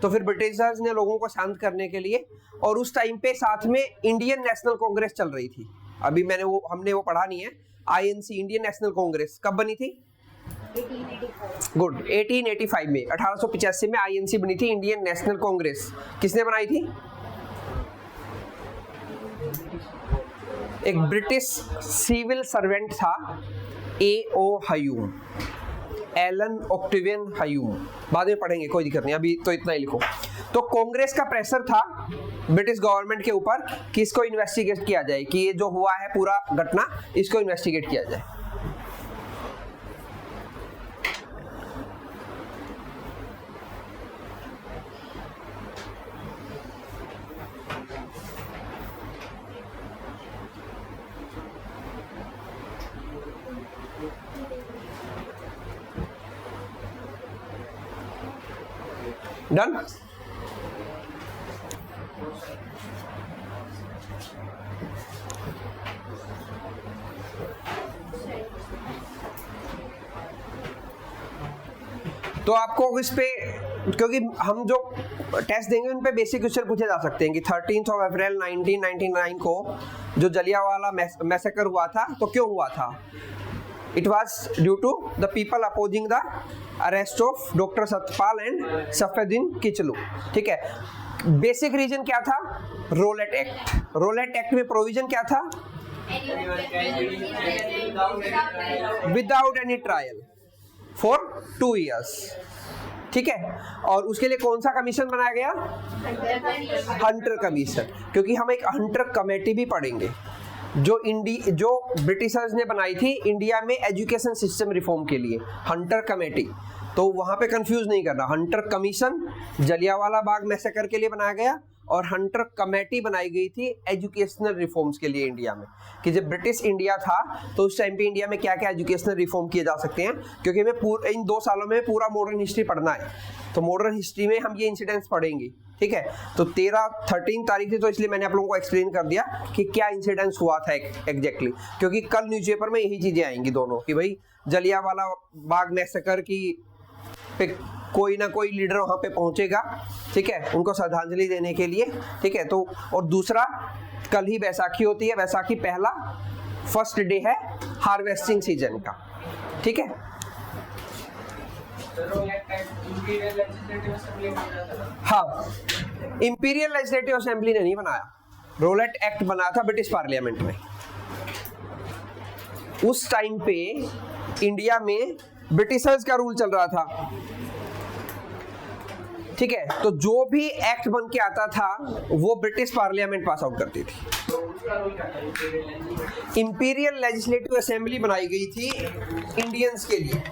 तो फिर ब्रिटिशर्स ने लोगों को शांत करने के लिए, और उस टाइम पे साथ में इंडियन नेशनल कांग्रेस चल रही थी। अभी हमने वो पढ़ा नहीं है। आईएनसी इंडियन नेशनल कांग्रेस कब बनी थी? 1884। गुड, 1885 में 1885 में आईएनसी बनी थी, इंडियन नेशनल कांग्रेस। किसने बनाई थी? एक ब्रिटिश सिविल सर्वेंट था A.O. Hume, Elon Octavian Hume, बाद में पढ़ेंगे कोई दिक्कत नहीं, अभी तो इतना ही लिखो। तो कांग्रेस का प्रेशर था ब्रिटिश गवर्नमेंट के ऊपर कि इसको इन्वेस्टिगेट किया जाए, कि ये जो हुआ है पूरा घटना इसको इन्वेस्टिगेट किया जाए। डन। तो आपको इस पे, क्योंकि हम जो टेस्ट देंगे उन पे बेसिक क्वेश्चन पूछे जा सकते हैं कि 13 अप्रैल 1999 को जो जलियांवाला मैसेकर हुआ था तो क्यों हुआ था। It was due to the people opposing the arrest of Dr. Satpal and Safeddin Kichlu। ठीक है, बेसिक रीजन क्या था, रोलेट एक्ट। रोलेट एक्ट में प्रोविजन क्या था, without any trial for 2 years। ठीक है, और उसके लिए कौन सा कमीशन बनाया गया, हंटर कमीशन, क्योंकि हम एक हंटर कमेटी भी पढ़ेंगे जो ब्रिटिशर्स ने बनाई थी इंडिया में एजुकेशन सिस्टम रिफॉर्म के लिए, हंटर कमेटी। तो वहां पे कंफ्यूज नहीं करना, Hunter commission Jallianwala Bagh massacre के लिए बनाया गया और हंटर कमेटी बनाई गई थी एजुकेशनल रिफॉर्म्स के लिए इंडिया में, कि जब ब्रिटिश इंडिया था तो उस टाइम पे इंडिया में क्या क्या एजुकेशनल रिफॉर्म किए जा सकते हैं, क्योंकि हमें इन 2 सालों में पूरा मॉडर्न हिस्ट्री पढ़ना है, तो मॉडर्न हिस्ट्री में हम ये इंसिडेंट्स पढ़ेंगे। ठीक है, तो 13 तारीख थी तो इसलिए मैंने आप लोगों को एक्सप्लेन कर दिया कि क्या इंसिडेंट्स हुआ था एग्जैक्टली, क्योंकि कल न्यूज़पेपर में यही चीजें आएंगी दोनों, कि भाई जलियांवाला बाग मैसेकर की पे कोई ना कोई लीडर वहां पे पहुंचेगा, ठीक है, उनको श्रद्धांजलि देने के लिए। ठीक है, तो और दूसरा कल ही बैसाखी होती है, बैसाखी पहला फर्स्ट डे है हार्वेस्टिंग सीजन का। ठीक है, हाँ, इंपीरियल लेजिस्लेटिव असेंबली ने नहीं बनाया, रोलेट एक्ट बना था ब्रिटिश पार्लियामेंट में। उस टाइम पे इंडिया में ब्रिटिशर्स का रूल चल रहा था। ठीक है, तो जो भी एक्ट बन के आता था वो ब्रिटिश पार्लियामेंट पास आउट करती थी। इंपीरियल लेजिस्लेटिव असेंबली बनाई गई थी इंडियंस के लिए।